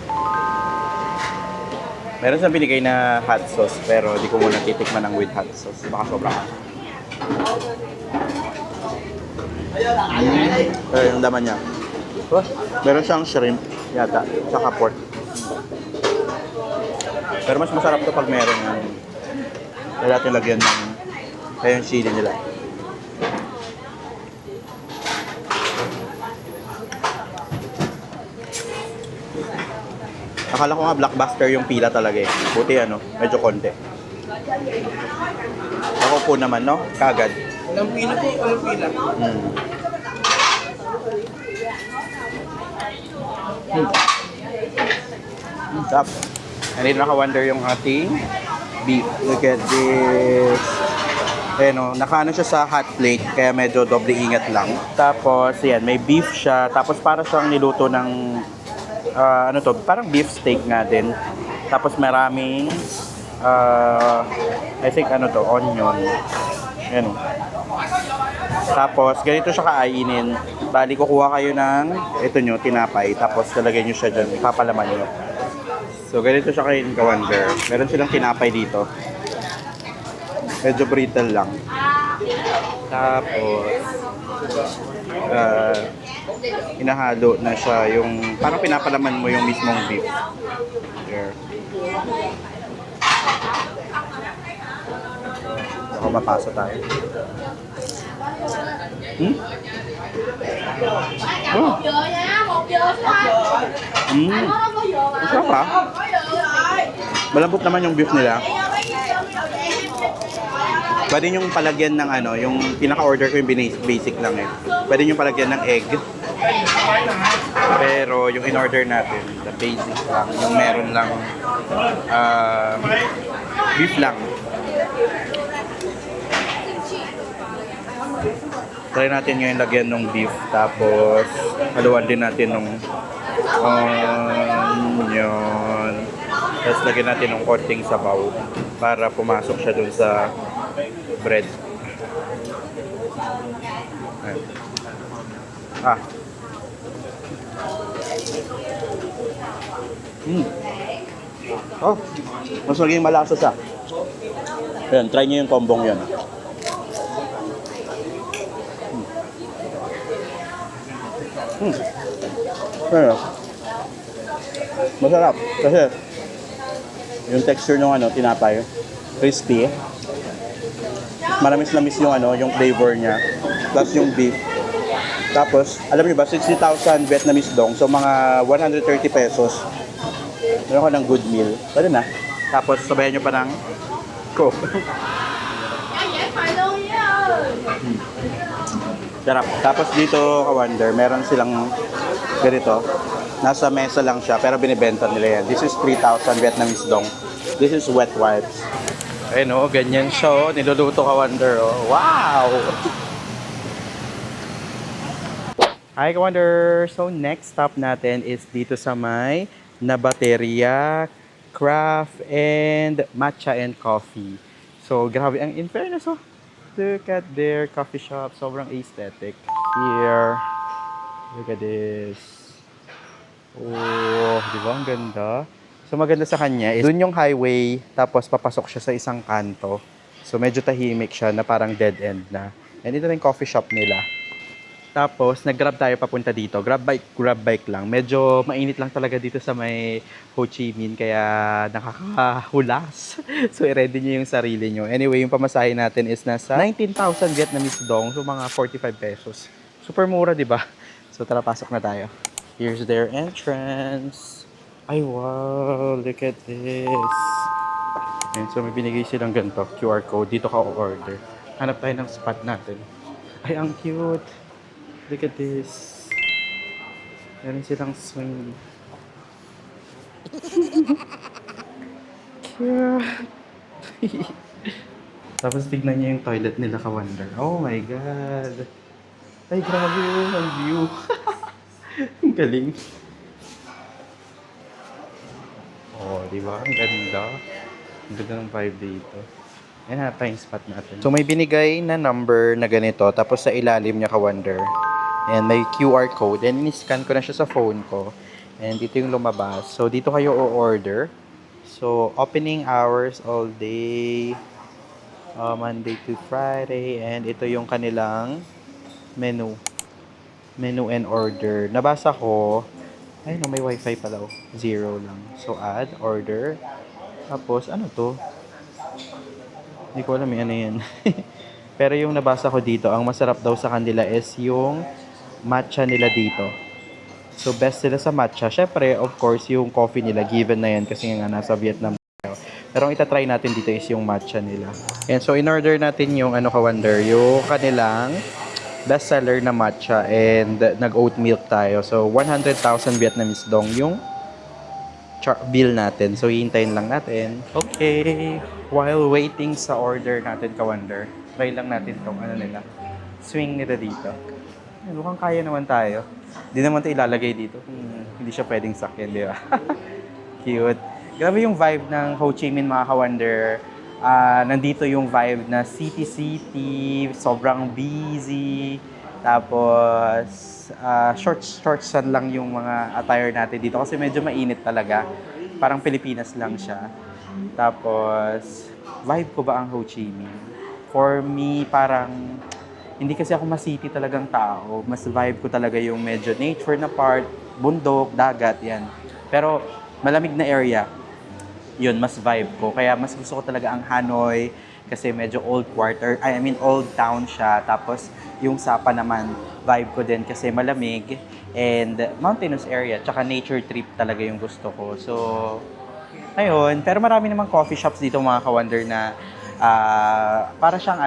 Meron siyang binigay na hot sauce, pero di ko muna titikman ng with hot sauce. Baka sobrang hot. Pero yung laman niya. Meron siyang shrimp yata, saka pork. Pero mas masarap to pag meron ng kaya natin lagyan ng kaya yung chili nila. Akala ko nga blockbuster yung pila talaga eh. Buti medyo konti. Ako po naman, no? Kagad. Walang pila po, walang pila. Stop. And then naka-wonder yung ating beef. Look at this. Ayan nakaano siya sa hot plate, kaya medyo doble ingat lang. Tapos, yan, may beef siya. Tapos para siyang niluto ng parang beef steak nga din. Tapos maraming I think onion. Ayan. Tapos ganito siya kainin. Bali kukuha kayo ng tinapay. Tapos lalagay nyo siya dyan. Papalaman nyo. So ganito siya kainin, ka-wonder. Meron silang tinapay dito. Medyo brittle lang. Tapos hinahalo na siya yung parang pinapalaman mo yung mismong beef. There. Baka mapasa tayo. Oh. Masarap ha? Malambot naman yung beef nila. Pwede yung palagyan ng yung pinaka-order ko yung basic lang eh. Pwede yung palagyan ng egg. Pero yung in-order natin, the basic lang, yung meron lang beef lang. Try natin yung lagyan ng beef, tapos haluan din natin ng onion. Tapos lagyan natin ng konting sabaw para pumasok siya dun sa bread. Ayan. Oh, mas maging malasa siya. Ayan, try nyo yung combong yun. Ayan. Masarap. Kasi yung texture ng tinapay, crispy. Maramis-lamis yung yung flavor niya. Plus yung beef. Tapos, alam niyo ba, 60,000 Vietnamese dong. So, mga 130 pesos. Meron ko ng good meal. Pwede na. Tapos, sabayan nyo pa ng Coke. Sarap. Tapos dito, ka-wonder, meron silang ganito. Nasa mesa lang siya, pero binibenta nila yan. This is 3,000 Vietnamese dong. This is wet wipes. Ayun o, ganyan siya o. Niluluto ka-wonder o. Wow! Hi ka-wonder! So next stop natin is dito sa may Nabateria, Craft, and Matcha and Coffee. So grabe, ang in fairness oh. Look at their coffee shop. Sobrang aesthetic. Here. Look at this. Oh, di ba? Ang ganda. So maganda sa kanya is dun yung highway, tapos papasok siya sa isang kanto. So medyo tahimik siya na parang dead end na. And ito na yung coffee shop nila. Tapos, nag-grab tayo papunta dito. Grab bike lang. Medyo mainit lang talaga dito sa may Ho Chi Minh, kaya nakakahulas. So, i-ready nyo yung sarili nyo. Anyway, yung pamasahe natin is nasa 19,000 Vietnamese dong. So, mga 45 pesos. Super mura, di ba? So, tara, pasok na tayo. Here's their entrance. Ay, wow. Look at this. And so, may binigay silang ganito. QR code. Dito ka o-order. Hanap tayo ng spot natin. Ay, ang cute. Look at this. Meron silang swing. Cute. Tapos tignan niyo yung toilet nila, ka-wonder. Oh my God. Ay, grabe yun. Ang view. Ang galing. Oh, di ba? Ang ganda. Ang ganda ng vibe dito. Ayan, hanap tayong spot natin. So, may binigay na number na ganito. Tapos sa ilalim niya, ka-wonder. And may QR code. And in-scan ko na siya sa phone ko. And dito yung lumabas. So, dito kayo o-order. So, opening hours all day. Monday to Friday. And ito yung kanilang menu. Menu and order. Nabasa ko. Ay, no, may wifi pala. 0 lang. So, add, order. Tapos, ano to? Hindi ko alam ano yan. Pero yung nabasa ko dito, ang masarap daw sa kanila is yung matcha nila dito. So, best sila sa matcha. Syempre, of course, yung coffee nila, given na yan kasi nga nasa Vietnam tayo. Pero ang itatry natin dito is yung matcha nila. And so, in-order natin yung ka-wonder, yung kanilang best seller na matcha and nag-oat milk tayo. So, 100,000 Vietnamese dong yung bill natin. So, hihintayin lang natin. Okay. While waiting sa order natin, ka-wonder, try lang natin tong nila. Swing nila dito. Mukhang kaya naman tayo. Hindi naman ito ilalagay dito. Hindi siya pwedeng sakyan, di ba? Cute. Grabe yung vibe ng Ho Chi Minh, mga ka-wonder. Nandito yung vibe na city-city, sobrang busy. Tapos, shorts lang yung mga attire natin dito kasi medyo mainit talaga. Parang Pilipinas lang siya. Tapos, vibe ko ba ang Ho Chi Minh? For me, parang hindi kasi ako ma-city talagang tao. Mas vibe ko talaga yung medyo nature na part, bundok, dagat, yan. Pero malamig na area, yun, mas vibe ko. Kaya mas gusto ko talaga ang Hanoi kasi medyo old old town siya. Tapos yung Sapa naman, vibe ko din kasi malamig and mountainous area. Tsaka nature trip talaga yung gusto ko. So, ayun. Pero marami namang coffee shops dito, mga ka-wonder, na para siyang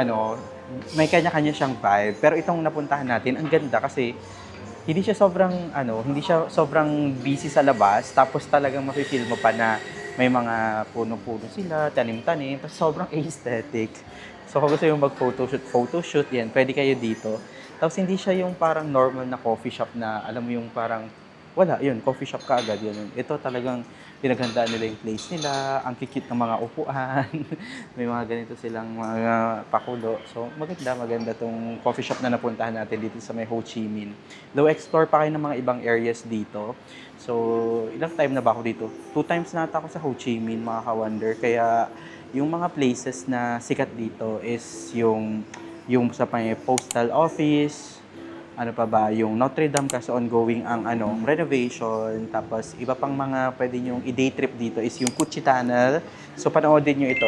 may kanya-kanya siyang vibe. Pero itong napuntahan natin, ang ganda kasi hindi siya sobrang busy sa labas. Tapos talagang mafe-feel mo pa na may mga puno-puno sila, tanim-tanim. Tapos sobrang aesthetic. So kung gusto yung photoshoot, yan, pwede kayo dito. Tapos hindi siya yung parang normal na coffee shop na, alam mo yung parang, wala, yun, coffee shop ka agad. Yun. Ito talagang pinaghandaan nila yung place nila, ang kikit ng mga upuan, may mga ganito silang mga pakulo. So, maganda tong coffee shop na napuntahan natin dito sa may Ho Chi Minh. Though, explore pa kayo ng mga ibang areas dito. So, ilang time na ba ako dito? 2 times na ata ako sa Ho Chi Minh, mga ka-wonder. Kaya, yung mga places na sikat dito is yung sa may postal office, ano pa ba, yung Notre Dame kasi ongoing ang renovation, tapos iba pang mga pwede nyong i-day trip dito is yung Cuchi Tunnel. So panoodin nyo ito.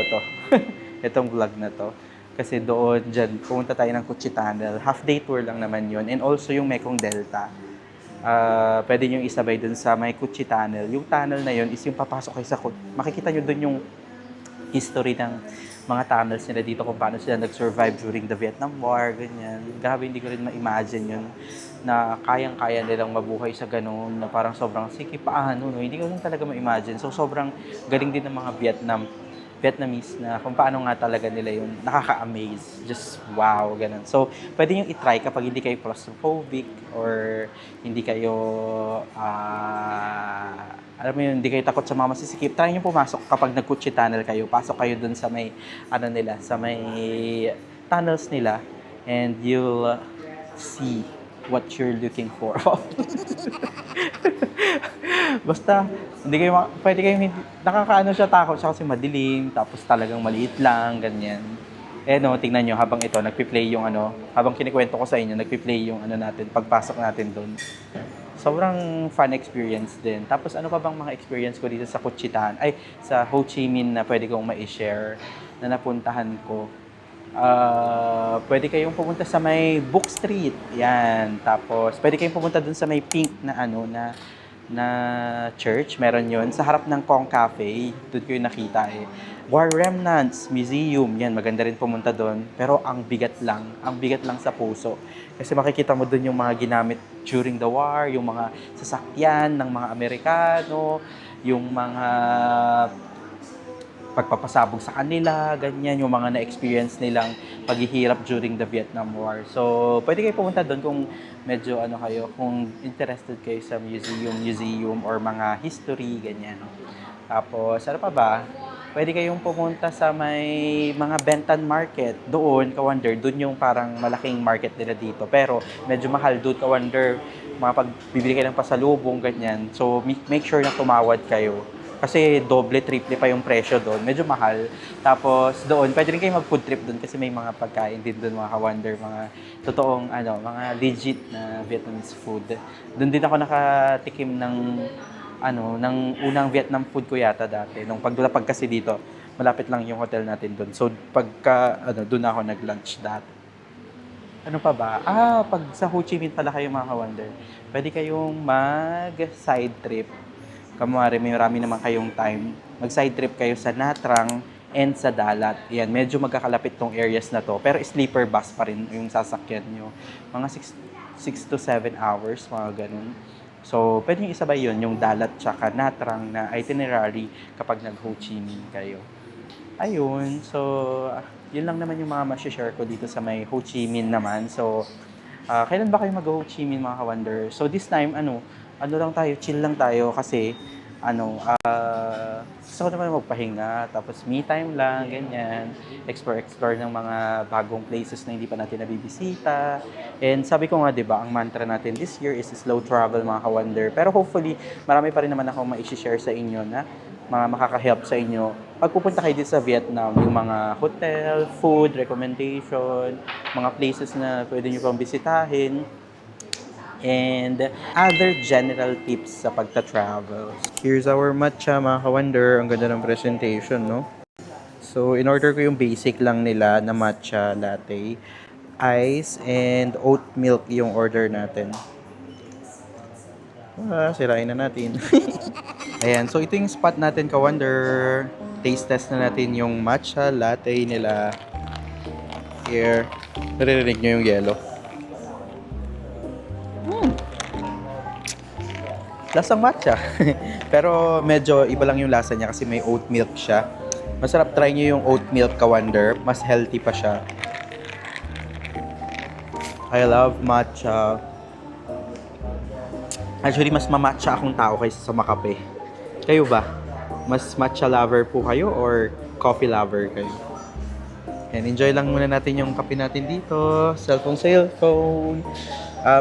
Itong vlog na to. Kasi doon, dyan, pumunta tayo ng Cuchi Tunnel. Half day tour lang naman yun. And also yung Mekong Delta. Pwede nyo isabay dun sa may Cuchi Tunnel. Yung tunnel na yun is yung papasok kayo sa makikita nyo dun yung history ng mga tunnels nila dito kung paano sila nag-survive during the Vietnam War, ganyan. Grabe, hindi ko rin ma-imagine yun na kayang-kaya nilang mabuhay sa ganun, na parang sobrang sige paano, no? Hindi ko rin talaga ma-imagine. So, sobrang galing din ng mga Vietnamese na kung paano nga talaga nila yung nakaka-amaze. Just wow, ganun. So, pwede nyo i-try kapag hindi kayo claustrophobic or hindi kayo, alam mo yun, hindi kayo takot sa mga masisikip. Try nyo pumasok kapag nag-Cuchi Tunnel kayo. Pasok kayo dun sa may, sa may tunnels nila and you'll see what you're looking for. Basta, pwede kayo hindi, nakakaano siya, takot siya kasi madilim, tapos talagang maliit lang, ganyan. No, tingnan nyo, habang ito, nagpi-play yung habang kinikwento ko sa inyo, nagpi-play yung natin, pagpasok natin doon. Sobrang fun experience din. Tapos ano pa bang mga experience ko dito sa sa Ho Chi Minh na pwede kong ma-share na napuntahan ko. Pwede kayong pumunta sa may Book Street. Yan. Tapos, pwede kayong pumunta dun sa may pink na na church. Meron yon sa harap ng Kong Cafe. Doon ko yung nakita War Remnants Museum. Yan, maganda rin pumunta doon. Pero ang bigat lang sa puso. Kasi makikita mo doon yung mga ginamit during the war, yung mga sasakyan ng mga Amerikano, yung mga pagpapasabog sa kanila, ganyan, yung mga na-experience nilang paghihirap during the Vietnam War. So, pwede kayo pumunta doon kung medyo kung interested kayo sa museum or mga history, ganyan. Tapos, ano pa ba? Pwede kayong pumunta sa may mga Bentan Market. Doon, ka-wonder, doon yung parang malaking market nila dito. Pero, medyo mahal doon, ka-wonder, mga pagbibili kayo ng pasalubong, ganyan. So, make sure na tumawad kayo. Kasi doble, triple pa yung presyo doon. Medyo mahal. Tapos doon, pwede rin kayo mag-food trip doon kasi may mga pagkain din doon, mga ka-wonder, mga totoong, mga legit na Vietnamese food. Doon din ako nakatikim ng unang Vietnam food ko yata dati. Nung paglapag kasi dito, malapit lang yung hotel natin doon. So, doon ako nag-lunch dati. Ano pa ba? Pag sa Ho Chi Minh pala kayo mga ka-wonder, pwede kayong mag-side trip. Kamari, may marami naman kayong time. Mag-side trip kayo sa Nha Trang and sa Dalat. Yan, medyo magkakalapit tong areas na to. Pero sleeper bus pa rin yung sasakyan nyo. Mga 6 to 7 hours, mga ganun. So, pwede nyo isabay yun, yung Dalat tsaka Nha Trang na itinerary kapag nag-Ho Chi Minh kayo. Ayun, so, yun lang naman yung mga ma-share ko dito sa may Ho Chi Minh naman. So, kailan ba kayo mag-Ho Chi Minh, mga ka-wonder? So, this time, lang tayo, chill lang tayo kasi gusto ko naman magpahinga, tapos me time lang, ganyan, explore ng mga bagong places na hindi pa natin nabibisita. And sabi ko nga, di ba, ang mantra natin this year is slow travel, mga ka-wonder. Pero hopefully, marami pa rin naman akong ma-share sa inyo na mga makaka-help sa inyo pag pupunta kayo dito sa Vietnam, yung mga hotel, food, recommendation, mga places na pwede nyo pang bisitahin, and other general tips sa pagta-travel. Here's our matcha, mga ka-wonder. Ang ganda ng presentation, no? So, in order ko yung basic lang nila na matcha latte, ice, and oat milk yung order natin. Sirain na natin. Ayan, so ito yung spot natin, ka-wonder. Taste test na natin yung matcha latte nila. Here, naririnig nyo yung yellow. Lasang matcha. Pero medyo iba lang yung lasa niya kasi may oat milk siya. Masarap, try nyo yung oat milk, ka-wonder. Mas healthy pa siya. I love matcha. Actually, mas mamatcha akong tao kaysa sa makape. Kayo ba? Mas matcha lover po kayo or coffee lover kayo? And enjoy lang muna natin yung kape natin dito. Cellphone.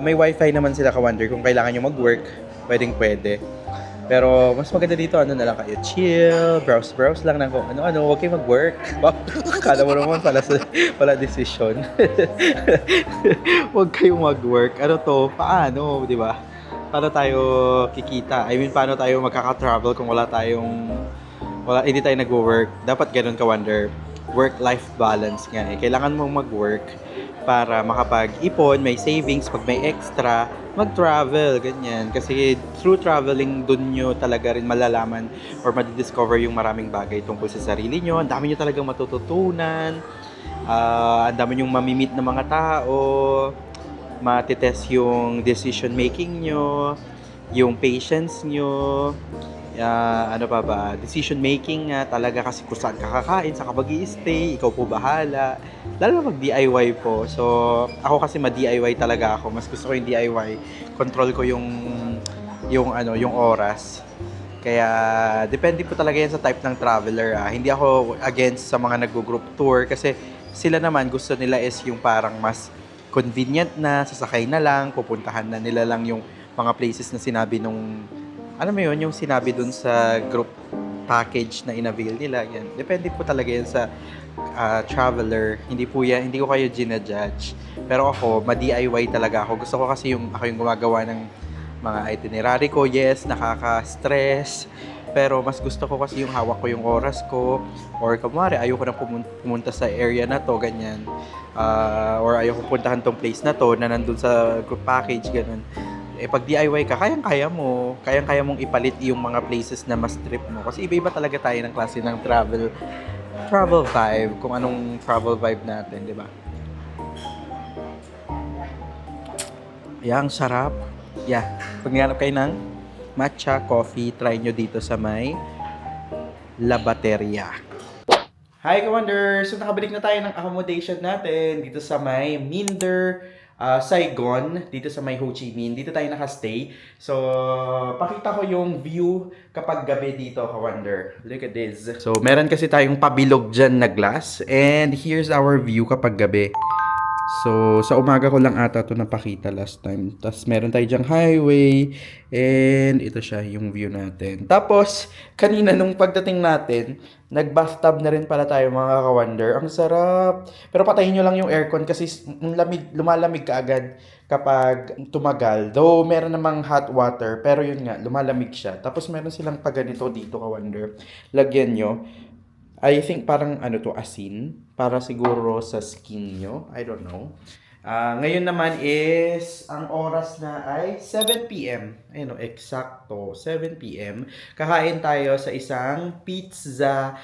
May wifi naman sila, ka-wonder. Kung kailangan nyo mag-work, pwede. Pero mas maganda dito, ano na lang kayo, chill, browse lang ng kung ano-ano, huwag kayo mag-work. Kala mo naman pala decision. Huwag kayong mag-work. Ano to, paano, di ba? Paano tayo kikita? I mean, paano tayo magkaka-travel kung hindi tayo nag-work? Dapat ganun ka, Wonder. Work-life balance nga eh. Kailangan mong mag-work para makapag-ipon, may savings, pag may extra, mag-travel, ganyan. Kasi through traveling, dun nyo talaga rin malalaman or madidiscover yung maraming bagay tungkol sa sarili nyo. Ang dami nyo talagang matututunan. Ang dami nyong mamimit ng mga tao. Matitest yung decision making nyo, yung patience nyo, ano pa ba, decision making nga talaga kasi kung saan ka kakain, saan ka mag-i-stay, ikaw po bahala. Lalo na mag DIY po. So, ako kasi ma-DIY talaga ako. Mas gusto ko yung DIY. Control ko yung oras. Kaya, depende po talaga yan sa type ng traveler. Hindi ako against sa mga nag-group tour kasi sila naman gusto nila is yung parang mas convenient na, sasakay na lang, pupuntahan na nila lang yung mga places na sinabi nung ano mo yun, yung sinabi dun sa group package na inavail nila, yan. Depende po talaga yan sa traveler. Hindi ko kayo ginajudge. Pero ako, ma-DIY talaga ako. Gusto ko kasi ako yung gumagawa ng mga itinerary ko. Yes, nakaka-stress. Pero mas gusto ko kasi yung hawak ko yung oras ko. Or kumari, ayoko na pumunta sa area na to, ganyan. Or ayoko puntahan tong place na to na nandun sa group package, ganun. Pag DIY ka, kayang-kaya mong ipalit yung mga places na mas trip mo. Kasi iba-iba talaga tayo ng klase ng travel vibe, kung anong travel vibe natin, di ba? Yang sarap. Yeah, pag nganap kayo ng matcha coffee, try nyo dito sa may La Bateria. Hi, Ka-Wonders! So, nakabalik na tayo ng accommodation natin dito sa may Minder, Saigon, dito sa may Ho Chi Minh. Dito tayo nakastay. So, pakita ko yung view kapag gabi dito, Ka-Wonder. Look at this. So, meron kasi tayong pabilog dyan na glass. And here's our view kapag gabi. So, sa umaga ko lang ata ito napakita last time. Tapos, meron tayo dyang highway. And, ito siya yung view natin. Tapos, kanina nung pagdating natin, nag-bathtub na rin pala tayo mga ka-wonder. Ang sarap. Pero patayin nyo lang yung aircon kasi lumalamig ka agad kapag tumagal. Though, meron namang hot water. Pero yun nga, lumalamig siya. Tapos, meron silang paganito dito ka-wonder. Lagyan nyo. I think parang asin para siguro sa skin nyo. I don't know. Ngayon naman is ang oras na ay 7 PM. Ayun, eksakto 7 PM. Kakain tayo sa isang pizza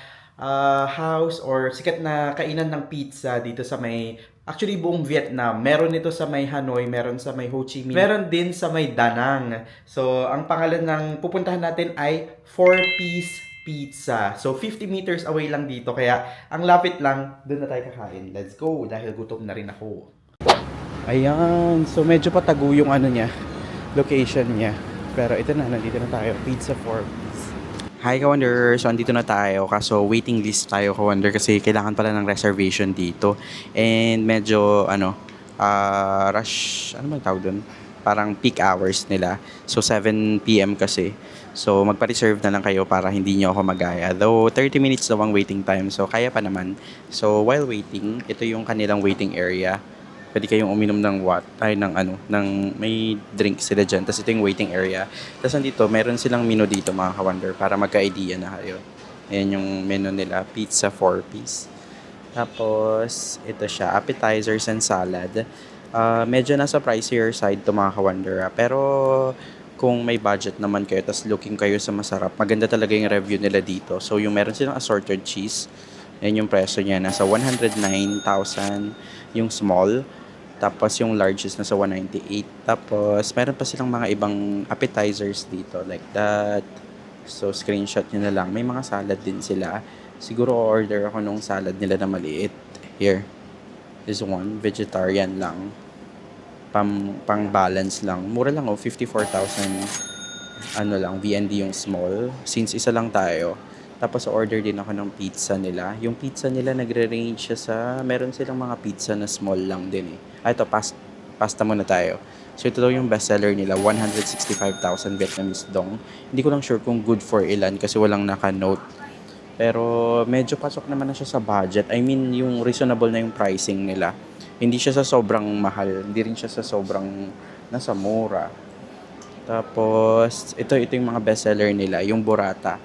house or sikat na kainan ng pizza dito sa may actually buong Vietnam. Meron ito sa may Hanoi, meron sa may Ho Chi Minh, meron din sa may Da Nang. So, ang pangalan ng pupuntahan natin ay 4-piece pizza. So, 50 meters away lang dito. Kaya, ang lapit lang, doon na tayo kakain. Let's go, dahil gutom na rin ako. Ayan. So, medyo patago yung location niya. Pero ito na, nandito na tayo. Pizza 4-piece. Hi, Ka-Wonder. So, andito na tayo. Kaso, waiting list tayo, Ka-Wonder. Kasi kailangan pala ng reservation dito. And medyo, rush, ano ba tawag doon? Parang peak hours nila. So, 7 PM kasi. So, magpa-reserve na lang kayo para hindi nyo ako magaya. Though, 30 minutes daw ang waiting time. So, kaya pa naman. So, while waiting, ito yung kanilang waiting area. Pwede kayong uminom ng may drink sila dyan. Tapos, ito yung waiting area. Tapos, nandito, meron silang menu dito, mga ka-wonder, para magka-idea na kayo. Ayan yung menu nila. Pizza 4-piece. Tapos, ito siya. Appetizers and salad. Medyo nasa pricier side to mga ka-wonder. Pero, kung may budget naman kayo, tas looking kayo sa masarap, maganda talaga yung review nila dito. So, yung meron silang assorted cheese, yan yung presyo niya, nasa 109,000 yung small, tapos yung large is nasa 198. Tapos, meron pa silang mga ibang appetizers dito, like that. So, screenshot nyo na lang. May mga salad din sila. Siguro, order ako nung salad nila na maliit. Here. This one, vegetarian lang. Pang balance lang. Mura lang 54,000 VND yung small. Since isa lang tayo. Tapos order din ako ng pizza nila. Yung pizza nila nagre-range siya meron silang mga pizza na small lang din eh. Ito, pasta muna tayo. So ito daw yung bestseller nila, 165,000 Vietnamese dong. Hindi ko lang sure kung good for ilan kasi walang naka-note. Pero medyo pasok naman na siya sa budget. I mean, yung reasonable na yung pricing nila. Hindi siya sa sobrang mahal, hindi rin siya sa sobrang nasa mura. Tapos, ito yung mga bestseller nila, yung burrata.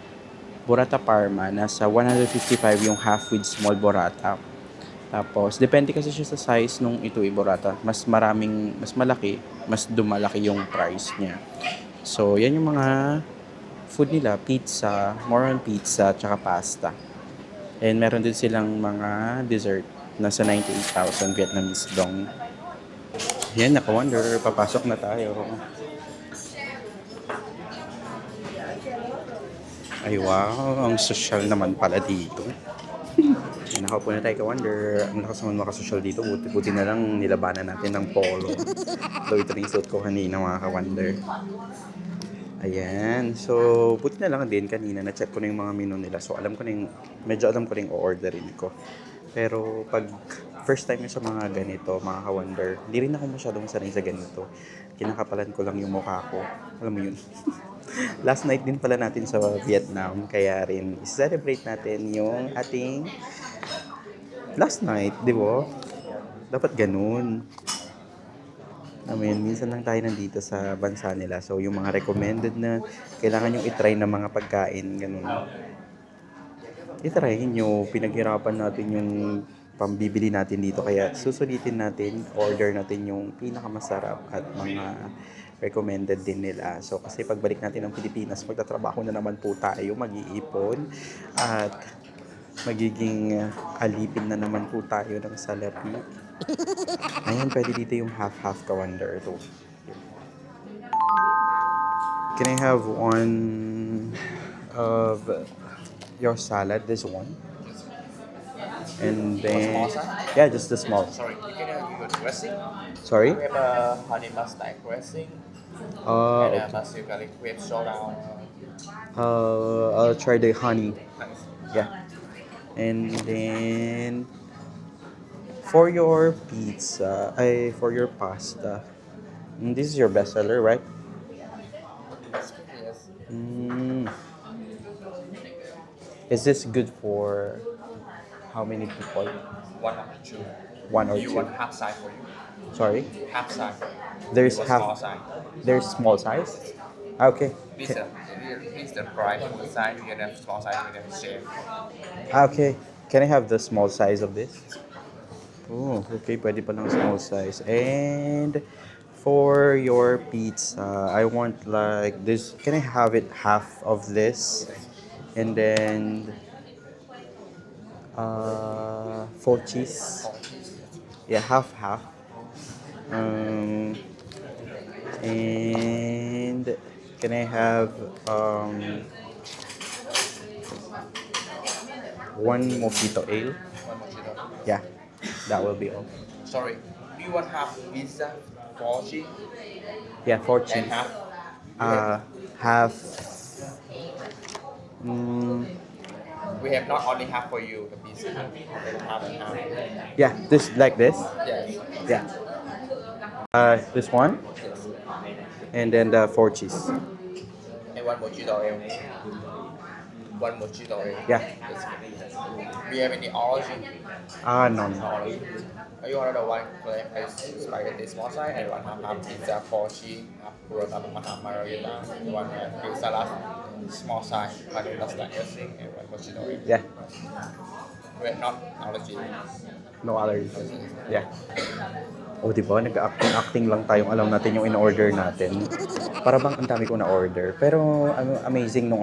Burrata Parma, nasa 155 yung half with small burrata. Tapos, depende kasi siya sa size nung ito burrata. Mas malaki, mas dumalaki yung price niya. So, yan yung mga food nila, pizza, more on pizza, tsaka pasta. And meron din silang mga dessert, nasa 98,000 Vietnamese dong. Yan, naka-wonder, papasok na tayo. Ay wow, ang social naman pala dito. Ay, nakaupo na tayo ka-wonder. Ang lakas naman makasosyal dito. Buti na lang nilabanan natin ng polo. So ito rin suot ko kanina mga ka-wonder. Ayan. So, buti na lang din kanina. Na-check ko na yung mga menu nila. So, medyo alam ko na yung o-orderin ko. Pero pag first time yung sa mga ganito, mga ka-wonder, hindi rin ako masyadong sanay sa ganito. Kinakapalan ko lang yung mukha ko. Alam mo yun. Last night din pala natin sa Vietnam, kaya rin celebrate natin yung ating last night, di ba? Dapat ganun. I mean, minsan lang tayo nandito sa bansa nila. So, yung mga recommended na kailangan yung itry na mga pagkain, ganun. Itry nyo, pinaghirapan natin yung pambibili natin dito. Kaya susulitin natin, order natin yung pinakamasarap at mga recommended din nila. So, kasi pagbalik natin ng Pilipinas, magtatrabaho na naman po tayo, mag-iipon, at magiging alipin na naman po tayo ng salapi. Ayan, pwede dito yung half-half ka-wonder to. Can I have one of your salad, this one? And then, yeah, just the small. Sorry, you can have your dressing. Sorry? We have a honey mustard dressing and a mushroom garlic with showdown. I'll try the honey. Nice. Yeah. And then, for your pizza, for your pasta, this is your bestseller, right? Yes. Is this good for how many people? One or two. One or You two? want half size for you? Sorry? Half size. There's You want small half. size. There's small size. Okay. This the price for the size. You can have small size. You can have share. Okay. Can I have the small size of this? Oh, okay. Pwede pa lang small size. And for your pizza, I want like this. Can I have it half of this? And then 4 cheese. Yeah, half. And can I have one mojito ale? One more chito. Yeah, that will be all. Sorry. Do you want half pizza, 4 cheese, Yeah, 4 and cheese. half? Half. We have not only half for you, the pizza. We have half and half. Yeah, this like this. Yes. Yeah. This one, Yes. and then the 4 cheese. And one mojito ale. One mojito ale. Yeah. Yes. Do you have any allergy? No. Allergy. You order one plain spaghetti small size and one half pizza, 4 cheese, half burrata, half margarita, one Greek salad, small size, honey mustard dressing, and one mojito ale. Yeah. We have not allergy. No allergies. Yeah. O, di ba? Nag-acting lang tayong alam natin yung in-order natin. Para bang ang dami ko na-order. Pero amazing nung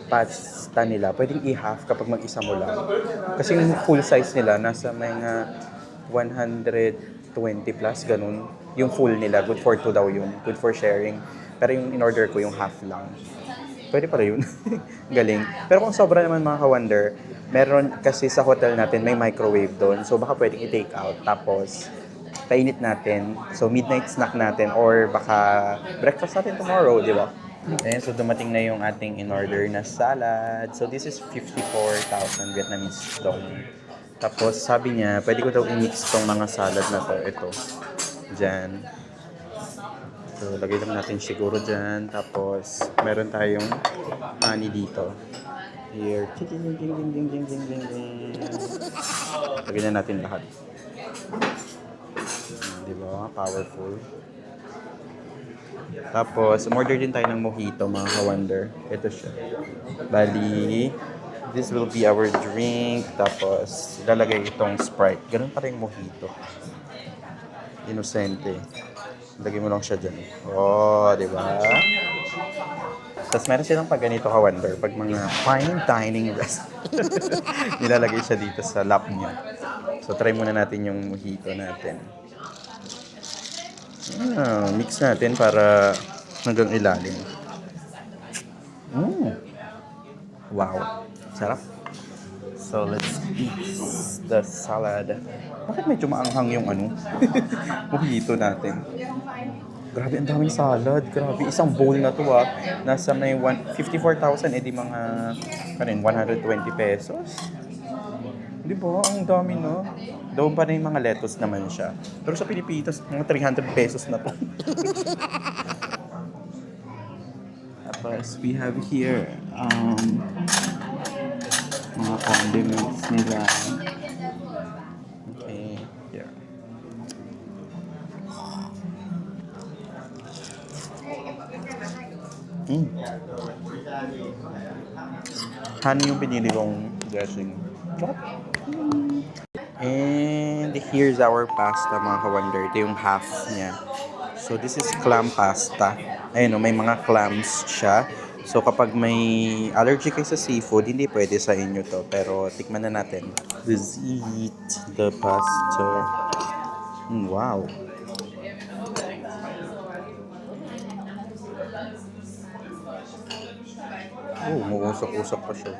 pasta nila. Pwedeng i-half kapag mag-isa mo lang. Kasi yung full size nila, nasa mga 120 plus, ganun. Yung full nila, good for 2 daw yun. Good for sharing. Pero yung in-order ko, yung half lang. Pwede pala yun. Galing. Pero kung sobra naman mga ka-wonder, meron kasi sa hotel natin may microwave doon. So baka pwedeng i-take out. Tapos, kainit natin. So, midnight snack natin or baka breakfast natin tomorrow, di ba? Ayan, so dumating na yung ating in-order na salad. So, this is 54,000 Vietnamese dong. Tapos, sabi niya, pwede ko daw i-mix tong mga salad na to. Ito. Dyan. So, lagay lang natin siguro dyan. Tapos, meron tayong honey dito. Here. Ching, ching, ching, ching, ching, ching, ching, ching, ching. Lagyan na natin lahat. Di ba? Powerful. Tapos, umorder din tayo ng mojito, mga ka-wonder. Ito siya. Bali, this will be our drink. Tapos, ilalagay itong Sprite. Ganun pa rin yung mojito. Inosente. Lagay mo lang siya dyan. Oh, di ba? Tapos meron silang pag ganito ka-wonder. Pag mga fine dining restaurant. Nilalagay siya dito sa lap niya. So, try muna natin yung mojito natin. Mix natin para hanggang ilalim. Wow. Sarap. So, let's eat the salad. Bakit medyo maanghang yung mojito natin? Grabe, ang daming salad. Grabe, isang bowl na to Nasa may 54,000, edi mga 120 pesos. Di ba? Ang dami, no? Doon pa rin mga lettuce naman siya. Pero sa Pilipinas, mga 300 pesos na to. Tapos, we have here, mga condiments nila. Okay, here. Honey yung pinili kong dressing. And here's our pasta, mga ka-wonder. Ito yung half niya. So, this is clam pasta. Ayun, may mga clams siya. So, kapag may allergy kayo sa seafood, hindi pwede sa inyo to. Pero, tikman na natin. Let's eat the pasta. Wow. Oh, umuusok-usok pa siya.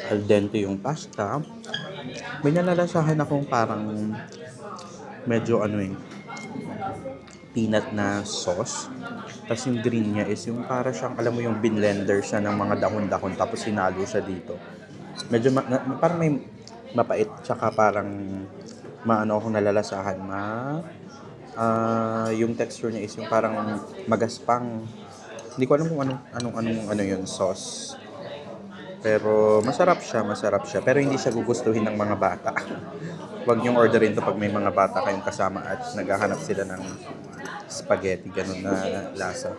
Al dente yung pasta. May nalalasahan akong parang medyo peanut na sauce. Tapos yung green niya is yung para siyang, alam mo yung binlender siya ng mga dahon-dahon tapos sinalo siya dito. Medyo parang may mapait tsaka parang akong nalalasahan yung texture niya is yung parang magaspang. Hindi ko alam kung anong yun, sauce. Pero masarap siya. Pero hindi siya gugustuhin ng mga bata. Huwag niyong orderin to pag may mga bata kayong kasama at naghahanap sila ng spaghetti, ganun na lasa.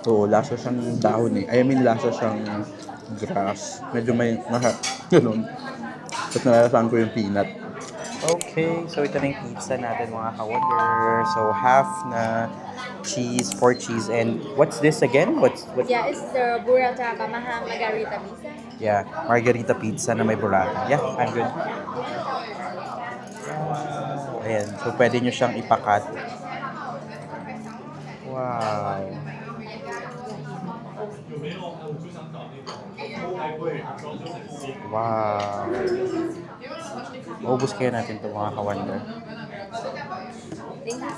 Oo, lasa siyang dahon eh. Lasa siyang grass. Medyo may ganun. At nalalasahan ko yung peanut. Okay, so ito na yung pizza natin, mga ka-wonder. So half na cheese, 4 cheese, and what's this again? What's Yeah, it's the burrata pamaha margarita pizza. Yeah, margarita pizza na may burrata. Yeah, I'm good. Ayan, so pwede nyo siyang ipakat. Wow. Wow. Maubos kaya natin ito, mga ka-wonder. Thank you so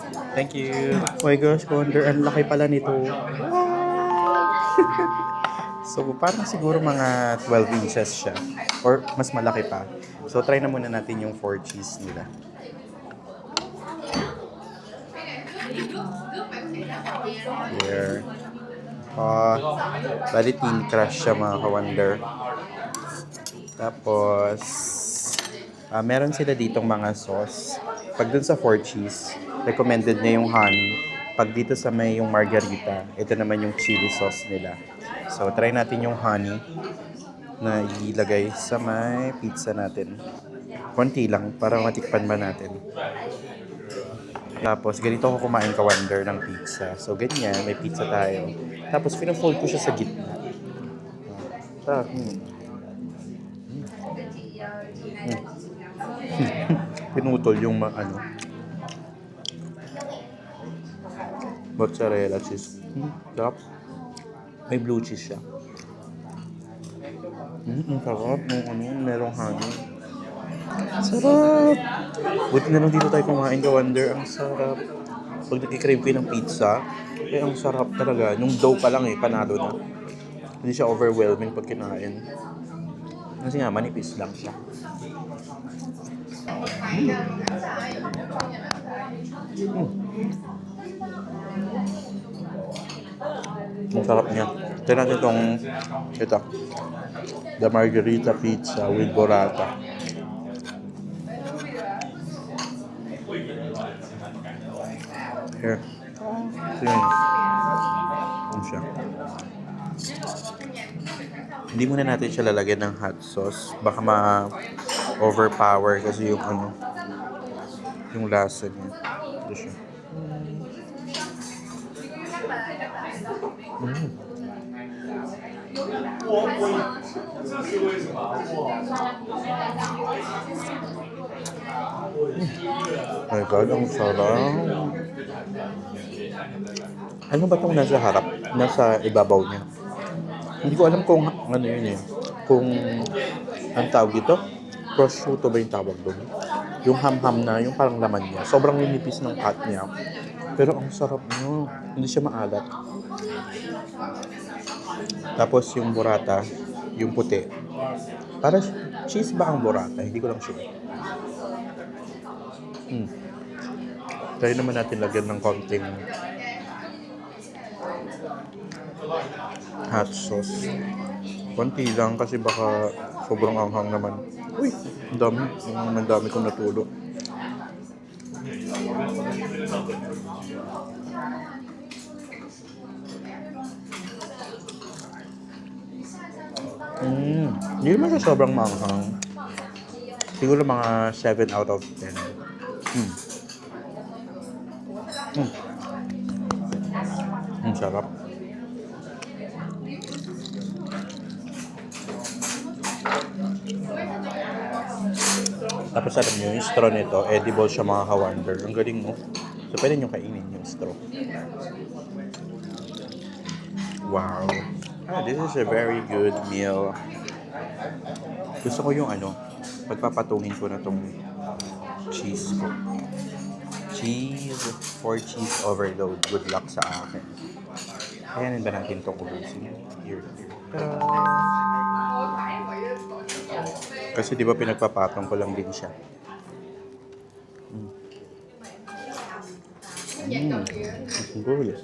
much. Thank you. Oh my gosh, wonder, ang laki pala nito. So, parang siguro mga 12 inches siya. Or mas malaki pa. So, try na muna natin yung 4 cheese nila. Here. Bali thin crush siya, mga ka-wonder. Tapos, meron sila ditong mga sauce. Pag dun sa 4 cheese, recommended niya yung honey. Pag dito sa may yung margarita, ito naman yung chili sauce nila. So, try natin yung honey na ilagay sa may pizza natin. Konti lang para matikpan ba natin. Tapos, ganito ako kumain ka-wonder ng pizza. So, ganyan, may pizza tayo. Tapos, pinafold ko siya sa gitna. Pinutol yung mozzarella cheese. Sarap. May blue cheese siya. Ang sarap ng merong honey. Sarap! Buti na lang dito tayo kumain ka, Wonder. Ang sarap. Pag nagkikrave ko ng pizza, ang sarap talaga. Yung dough pa lang panalo na. Hindi siya overwhelming pag kinain. Kasi nga, manipis lang siya. Ang sarap niya. Tignan natin itong, ito, the margarita pizza with burrata. Here. Tignan niyo. Ano siya? Hindi muna natin siya lalagyan ng hot sauce. Baka ma-overpower kasi yung yung lasa niya. Ito siya. My God, ang sarap. Ano ba itong nasa harap? Nasa ibabaw niya? Hindi ko alam kung ano yun Kung ang tawag dito? Prosciutto ba yung tawag doon? Yung ham-ham na, yung parang laman niya. Sobrang ninipis ng cut niya. Pero ang sarap niyo. Hindi siya maalat. Tapos yung burrata, yung puti. Para cheese ba ang burrata? Hindi ko lang sure. Try naman natin lagyan ng konting hot sauce. Konti lang kasi baka sobrang anghang naman. Uy, ang dami kong natulo. Hindi naman siya sobrang maanghang. Siguro mga 7 out of 10. Ang sarap. Tapos alam nyo, yung straw nito, edible siya mga ka-wonder. Ang galing mo. So, pwede nyo kainin yung straw. Wow. This is a very good meal. Gusto ko yung pagpapatungin ko na tong cheese ko. Cheese for cheese overload. Good luck sa akin. Ayan ba natin itong ubusin? Here. Kasi di ba pinagpapatong ko lang din siya. Ang gulo.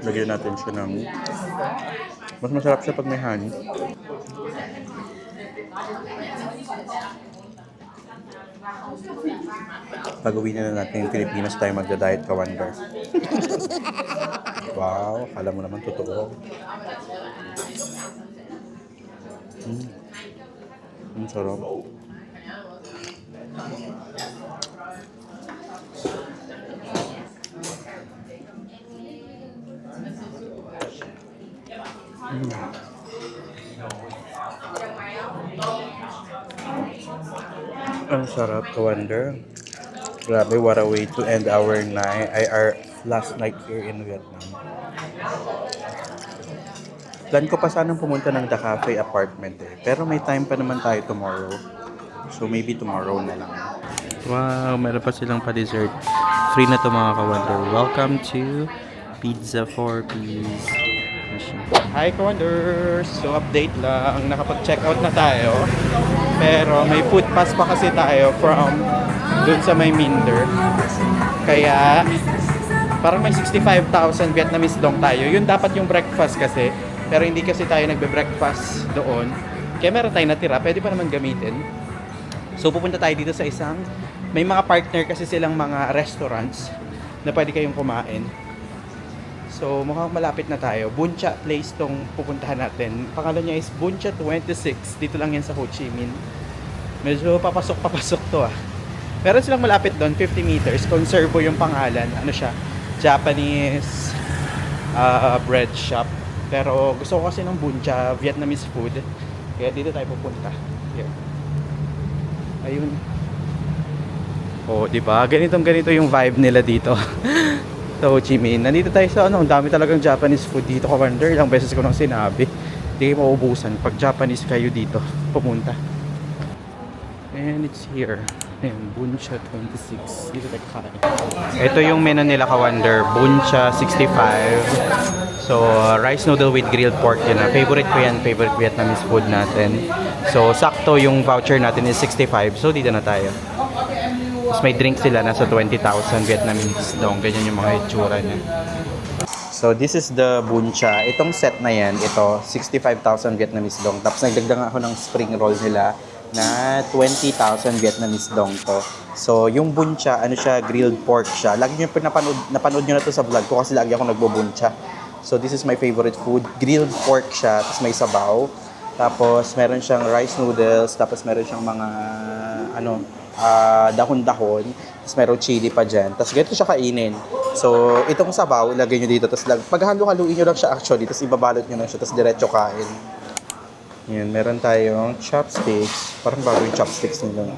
Lagyan natin siya ng... Mas masarap siya pag may honey. Pag-uwi na natin yung Pilipinas tayo magda-diet ka-wonder. Wow, akala mo naman totoo. Ang sarap. Ang sarap, ka-wonder. Grabe, what a way to end our last night here in Vietnam. Plan ko pa sanang pumunta ng The Cafe apartment pero may time pa naman tayo tomorrow. So maybe tomorrow na lang. Wow, meron pa silang pa-dessert. Free na to mga ka-wonder. Welcome to Pizza 4Ps. Hi ka-wonders! So update lang, nakapag-check out na tayo. Pero may food pass pa kasi tayo from dun sa may Minder. Kaya parang may 65,000 Vietnamese dong tayo. Yun dapat yung breakfast kasi. Pero hindi kasi tayo nagbe-breakfast doon. Kaya meron tayong natira, pwede pa naman gamitin. So pupunta tayo dito sa may mga partner kasi silang mga restaurants na pwede kayong kumain. So mukhang malapit na tayo. Buncha place tong pupuntahan natin. Pangalan niya is Buncha 26. Dito lang yan sa Ho Chi Minh. Medyo papasok to Meron silang malapit doon, 50 meters. Conservo yung pangalan. Ano siya? Japanese bread shop. Pero gusto ko kasi ng buncha, Vietnamese food. Kaya dito tayo pupunta. Here. Ayun. Oh, di ba? Ganito yung vibe nila dito. Sa Ho Chi Minh. Nandito tayo sa ang dami talagang Japanese food dito, ka-wonder. Ilang beses ko nang sinabi. Hindi kayo mauubusan pag Japanese kayo dito pumunta. And it's here. Ayan, Buncha 26. Dito tayo kakain. Ito yung menu nila, ka-wonder. Buncha 65. So, rice noodle with grilled pork yun na. Favorite ko yan. Favorite Vietnamese food natin. So, sakto yung voucher natin is 65. So, dito na tayo. Tapos may drink sila. Nasa 20,000 Vietnamese dong. Ganyan yung mga itsura niya. So, this is the buncha. Itong set na yan, ito, 65,000 Vietnamese dong. Tapos nagdagdag ako ng spring roll nila na 20,000 Vietnamese dong to. So, yung buncha, ano siya, grilled pork siya. Lagi nyo napanood nyo na to sa vlog ko kasi lagi ako nagbubuncha. So, this is my favorite food. Grilled pork siya, tapos may sabaw. Tapos, meron siyang rice noodles. Tapos, meron siyang mga, dahon-dahon. Tapos, meron chili pa dyan. Tapos, ganito siya kainin. So, itong sabaw, ilagay nyo dito. Tapos, pag halu-haluin nyo lang siya actually. Tapos, ibabalot nyo lang siya. Tapos, diretso kain. Yan, meron tayong chopsticks. Parang bago yung chopsticks nila.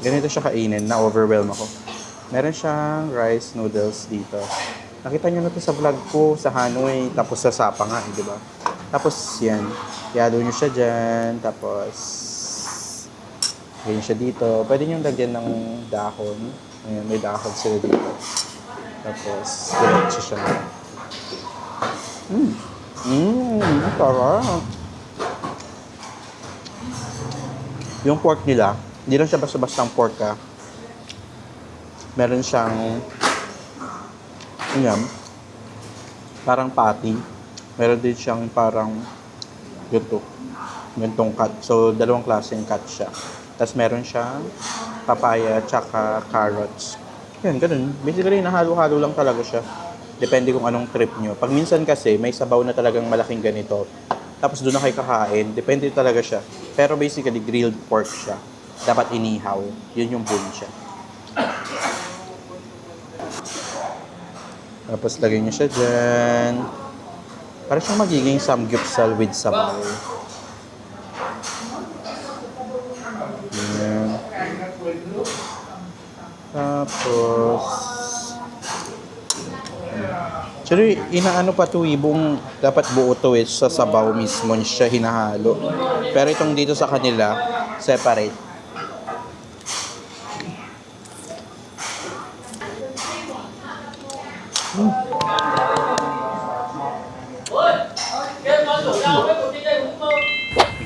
Ganito siya kainin. Na-overwhelm ako. Meron siyang rice noodles dito. Nakita nyo na to sa vlog ko sa Hanoi. Tapos sa Sapa nga, di ba? Tapos yan. Yalo nyo siya dyan. Tapos ganyan siya dito. Pwede nyo lagyan ng dahon. Ayan, may dahon sila dito. Tapos diretso siya. Sarap. Yung pork nila, hindi lang siya basta-bastang pork ha. Meron siyang parang patty. Meron din siyang parang gantong cut. So, dalawang klaseng cut siya. Tapos meron siyang papaya tsaka carrots. Yan, ganun. Basically, nahalo-halo lang talaga siya. Depende kung anong trip nyo. Pag minsan kasi, may sabaw na talagang malaking ganito. Tapos doon na kayo kakain. Depende talaga siya. Pero basically, grilled pork siya. Dapat inihaw. Yun yung buncha. Tapos lagay nyo siya dyan. Para siyang magiging samgyupsal with sabaw. Yan. Tapos actually, inaano pa to ibong dapat buo to sa sabaw mismo siya hinahalo. Pero itong dito sa kanila, separate.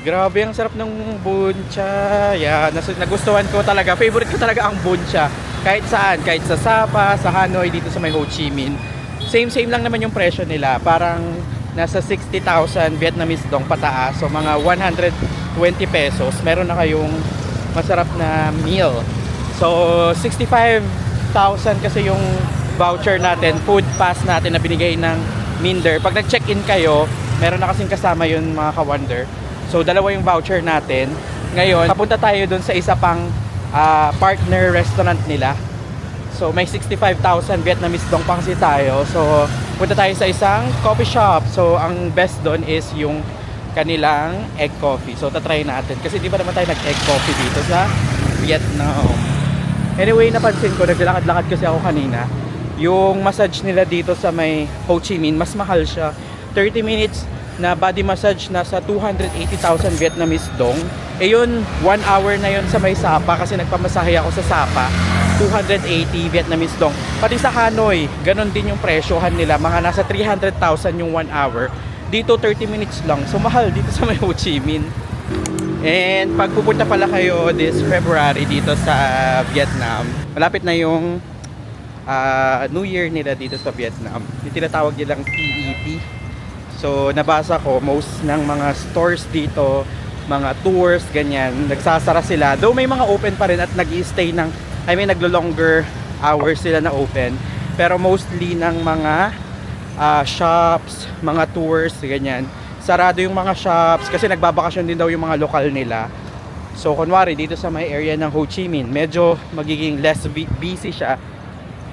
Grabe, ang sarap ng buncha. Yeah, nagustuhan ko talaga. Favorite ko talaga ang buncha. Kahit saan, kahit sa Sapa, sa Hanoi, dito sa may Ho Chi Minh. Same lang naman yung presyo nila. Parang nasa 60,000 Vietnamese dong pataas. So mga 120 pesos. Meron na kayong masarap na meal. So 65,000 kasi yung voucher natin, food pass natin na binigay ng Minder. Pag nag-check-in kayo, meron na kasing kasama yun mga ka-wonder. So dalawa yung voucher natin. Ngayon, papunta tayo dun sa isa pang partner restaurant nila. So may 65,000 Vietnamese dong pa kasi tayo. So punta tayo sa isang coffee shop. So ang best doon is yung kanilang egg coffee. So tatry natin. Kasi di ba naman tayo nag-egg coffee dito sa Vietnam. Anyway, napansin ko, naglalakad-lakad kasi ako kanina. Yung massage nila dito sa may Ho Chi Minh, mas mahal siya. 30 minutes na body massage nasa 280,000 Vietnamese dong. Eh yun, 1 hour na yun sa may Sapa kasi nagpamasahe ako sa Sapa. 280 Vietnamese dong. Pati sa Hanoi, ganun din yung presyohan nila. Mga nasa 300,000 yung 1 hour. Dito 30 minutes lang. So mahal dito sa may Ho Chi Minh. And pag pupunta pala kayo this February dito sa Vietnam, malapit na yung New Year nila dito sa Vietnam. Yung tinatawag nilang TET. So nabasa ko, most ng mga stores dito, mga tours, ganyan, nagsasara sila. Though may mga open pa rin at nag-i-stay ng, naglo-longer hours sila na open. Pero mostly ng mga shops, mga tours, ganyan. Sarado yung mga shops kasi nagbabakasyon din daw yung mga lokal nila. So kunwari dito sa may area ng Ho Chi Minh, medyo magiging less busy siya.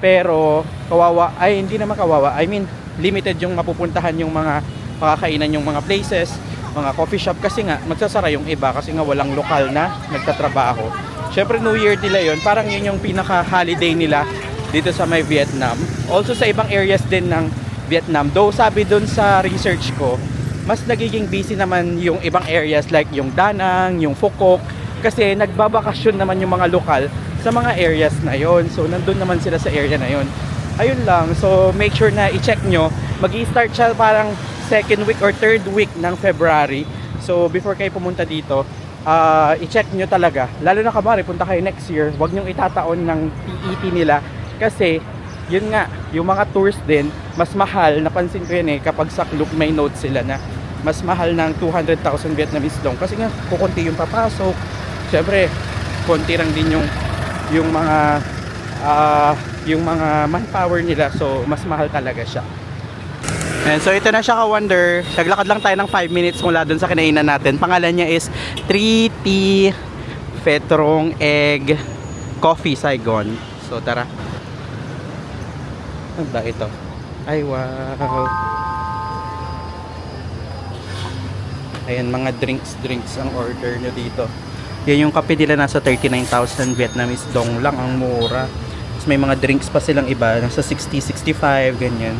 Pero kawawa, ay hindi naman kawawa. I mean, limited yung mapupuntahan yung mga makakainan yung mga places, mga coffee shop kasi nga magsasara yung iba kasi nga walang lokal na nagtatrabaho. Syempre New Year nila yon, parang yun yung pinaka-holiday nila dito sa may Vietnam. Also sa ibang areas din ng Vietnam. Though sabi dun sa research ko, mas nagiging busy naman yung ibang areas like yung Da Nang, yung Phu Quoc kasi nagbabakasyon naman yung mga lokal sa mga areas na yon. So nandun naman sila sa area na yon. Ayun lang. So make sure na i-check nyo. Mag-i-start siya parang second week or third week ng February. So before kayo pumunta dito, i-check nyo talaga. Lalo na kamari, punta kayo next year, huwag nyong itataon ng PET nila kasi yun nga, yung mga tours din mas mahal. Napansin ko yun kapag sa Klook may note sila na mas mahal ng 200,000 Vietnamese dong kasi nga kukunti yung papasok. Syempre konti lang din yung mga manpower nila, so mas mahal talaga siya. And so ito na siya ka-wonder. Naglakad lang tayo ng 5 minutes mula dun sa kinainan natin. Pangalan niya is 3T Phetrong Egg Coffee Saigon. So tara. Ano ba ito? Ay wow. Ayan, mga drinks ang order nyo dito. Yan yung kape nila, nasa 39,000 Vietnamese dong lang, ang mura. Tapos may mga drinks pa silang iba, nasa 60, 65, ganyan.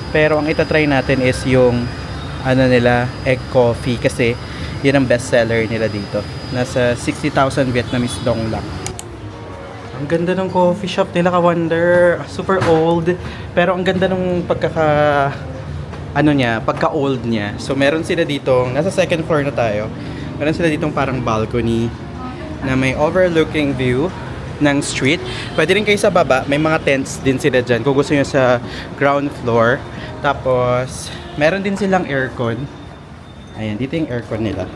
Pero ang itatry natin is yung egg coffee kasi yun ang best seller nila dito. Nasa 60,000 Vietnamese dong lang. Ang ganda ng coffee shop nila, ka-wonder. Super old, pero ang ganda ng pagka-old niya. So meron sila dito, nasa second floor na tayo. Meron sila ditong parang balcony na may overlooking view ng street. Pwede rin kayo sa baba, may mga tents din sila dyan kung gusto nyo sa ground floor. Tapos meron din silang aircon. Ayan, dito yung aircon nila.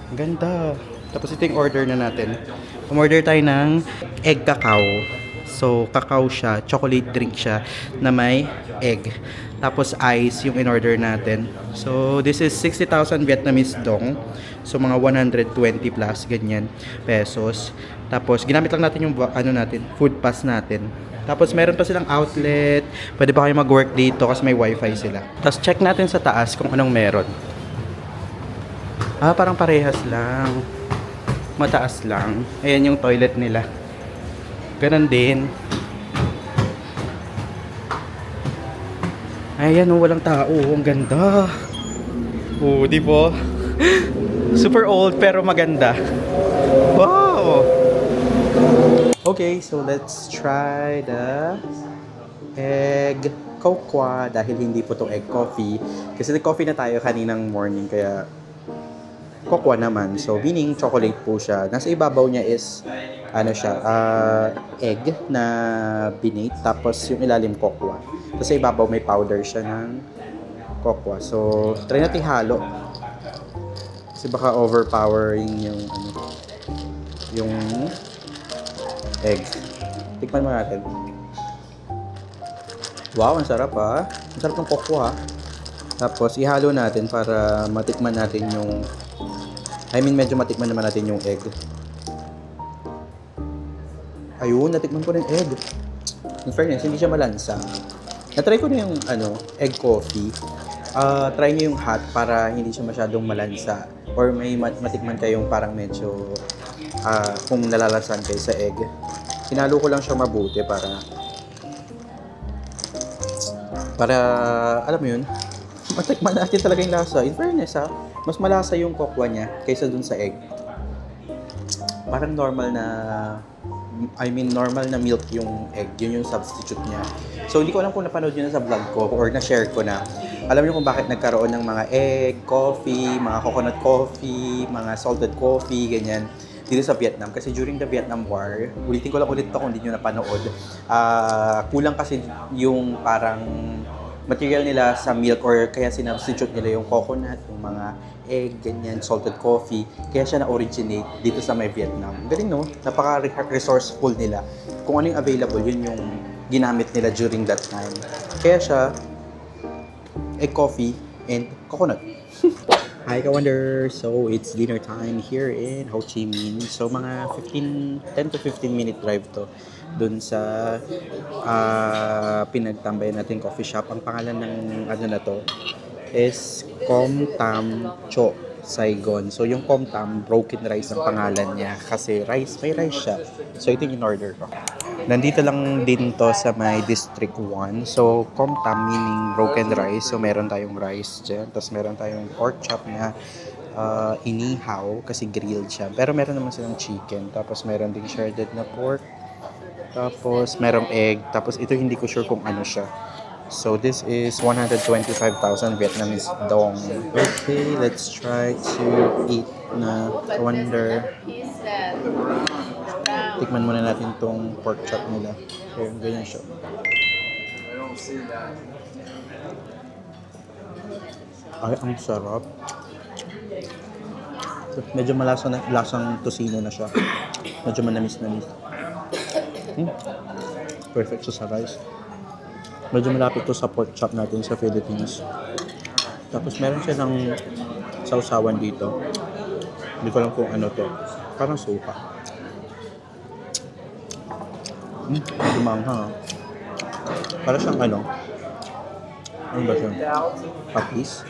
Ang ganda. Tapos ito yung order na natin. Umorder tayo ng egg cacao. So cacao siya, chocolate drink siya na may egg. Tapos ice yung in-order natin. So this is 60,000 Vietnamese dong. So mga 120 plus ganyan pesos. Tapos ginamit lang natin yung food pass natin. Tapos meron pa silang outlet. Pwede pa kayo mag-work dito kasi may wifi sila. Tapos check natin sa taas kung anong meron. Parang parehas lang. Mataas lang. Ayan yung toilet nila. Ganon din. Ayan, walang tao. Ang ganda. Di ba? Super old pero maganda. Wow! Okay, so let's try the egg cocoa dahil hindi po to egg coffee. Kasi nag-coffee na tayo kaninang morning kaya cocoa naman. So, meaning chocolate po siya. Nasa ibabaw niya is egg na binate. Tapos yung ilalim cocoa. Tapos sa ibabaw may powder siya ng cocoa. So, try natin halo. Kasi baka overpowering yung egg. Tikman mo natin. Wow, ang sarap ha. Ang sarap ng cocoa ha. Tapos ihalo natin para matikman natin medyo matikman naman natin yung egg. Ayun, natikman ko rin egg. In fairness, hindi siya malansa. Na-try ko na yung egg coffee. Try nyo yung hot para hindi siya masyadong malansa. Or may matikman kayong parang medyo kung nalalasan kayo sa egg. Hinalo ko lang siya mabuti para alam mo yun, matikman natin talaga yung lasa. In fairness mas malasa yung cocoa niya kaysa dun sa egg. Parang normal na milk yung egg. Yun yung substitute niya. So, hindi ko alam kung napanood nyo na sa vlog ko or na-share ko na. Alam niyo kung bakit nagkaroon ng mga egg, coffee, mga coconut coffee, mga salted coffee, ganyan, dito sa Vietnam. Kasi during the Vietnam War, ulitin ko lang ulit ito kung hindi nyo napanood, kulang kasi yung parang material nila sa milk or kaya sinubstitute nila yung coconut, yung mga egg, ganyan, salted coffee. Kaya siya na-originate dito sa may Vietnam. Galing no? Napaka-resourceful nila. Kung ano yung available, yun yung ginamit nila during that time. Kaya siya egg coffee and coconut. Hi, Ka-Wonder! So, it's dinner time here in Ho Chi Minh. So, mga 10 to 15 minute drive to dun sa pinagtambayan natin coffee shop. Ang pangalan ng ano na to is Com Tam Cho Saigon. So, yung Com Tam, broken rice ang pangalan niya kasi may rice siya. So, ito yung in-order ko. Nandito lang din to sa may District 1. So, Com Tam meaning broken rice. So, meron tayong rice dyan. Tapos, meron tayong pork chop na inihaw kasi grilled siya. Pero meron naman silang chicken. Tapos, meron ding shredded na pork. Tapos, merong egg. Tapos, ito hindi ko sure kung ano siya. So, this is 125,000 Vietnamese dong. Okay, let's try to eat na Wonder. Tikman muna natin tong pork chop nila. Okay, ganyan siya. Ay, ang sarap. Medyo lasang tosino na siya. Medyo manamis-namis. Perfect siya sa rice. Medyo malapit to sa pork chop natin sa Philippines. Tapos meron siya ng sausawan dito. Hindi ko alam kung ano to. Parang suka. Medyo manghang. Parang siyang ano. Ano ba siya? Patis?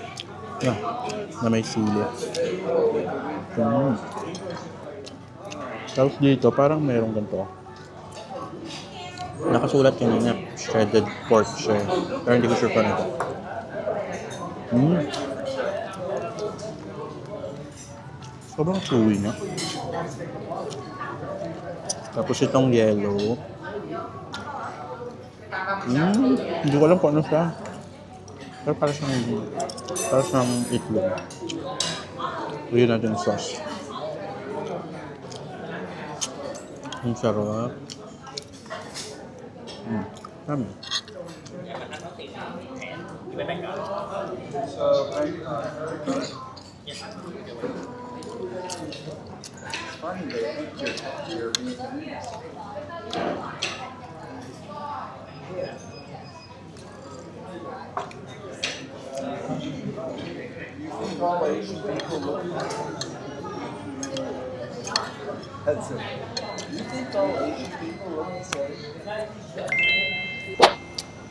Yeah. Na may sili. Tapos dito, parang merong ganito. Nakasulat kanina, shredded pork siya. Pero hindi ko sure pa nito. Sobrang chewy niya. Tapos itong yellow. Hindi ko alam kung ano siya. Pero para siyang itlog. Lagyan natin yung sauce. Ang sarap. Dami.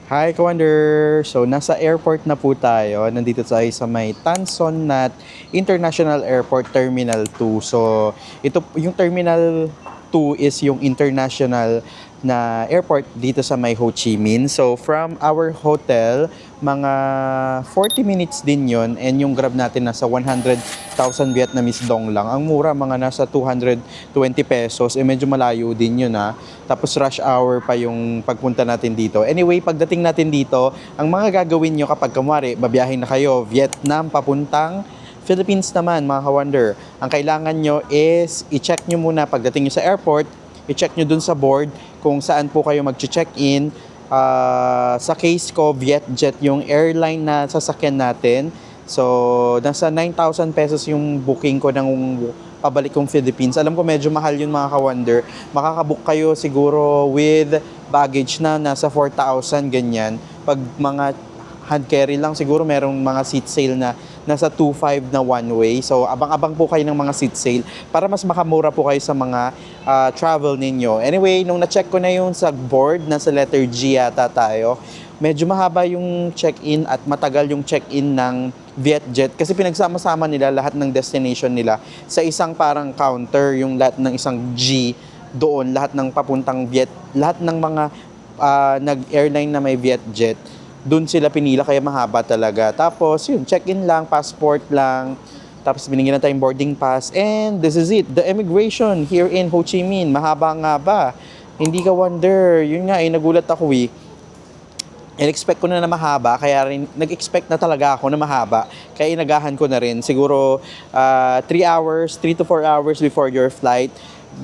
Hi, Ka-Wonder! So, nasa airport na po tayo. Nandito tayo sa may Tan Son Nhat International Airport Terminal 2. So, ito yung Terminal 2 is yung international na airport dito sa may Ho Chi Minh. So, from our hotel, mga 40 minutes din yon, and yung grab natin nasa 100,000 Vietnamese dong lang. Ang mura, mga nasa 220 pesos. Medyo malayo din yun ha. Tapos rush hour pa yung pagpunta natin dito. Anyway, pagdating natin dito, ang mga gagawin nyo kapag kumwari, babiyahin na kayo Vietnam papuntang Philippines naman, mga ka-wonder. Ang kailangan nyo is i-check nyo muna pagdating nyo sa airport, i-check nyo dun sa board kung saan po kayo mag-check-in. Sa case ko, Vietjet yung airline na sasakyan natin. So, nasa 9,000 pesos yung booking ko ng pabalik kong Philippines. Alam ko medyo mahal yun, mga ka-wonder. Makakabook kayo siguro with baggage na nasa 4,000, ganyan. Pag mga hand carry lang, siguro merong mga seat sale na nasa 2,500 na one way. So, abang-abang po kayo ng mga seat sale para mas makamura po kayo sa mga travel ninyo. Anyway, nung na-check ko na yung sa board, nasa letter G yata tayo, medyo mahaba yung check-in at matagal yung check-in ng Vietjet kasi pinagsama-sama nila lahat ng destination nila sa isang parang counter, yung lahat ng isang G doon, lahat ng papuntang lahat ng mga nag-airline na may Vietjet, doon sila pinila kaya mahaba talaga. Tapos yun, check-in lang, passport lang, tapos binigyan na tayong boarding pass, and this is it. The immigration here in Ho Chi Minh, mahaba nga ba? Hindi ka wonder, yun nga nagulat ako eh. In-expect ko na mahaba, kaya rin nag-expect na talaga ako na mahaba. Kaya inagahan ko na rin. Siguro 3 to 4 hours before your flight,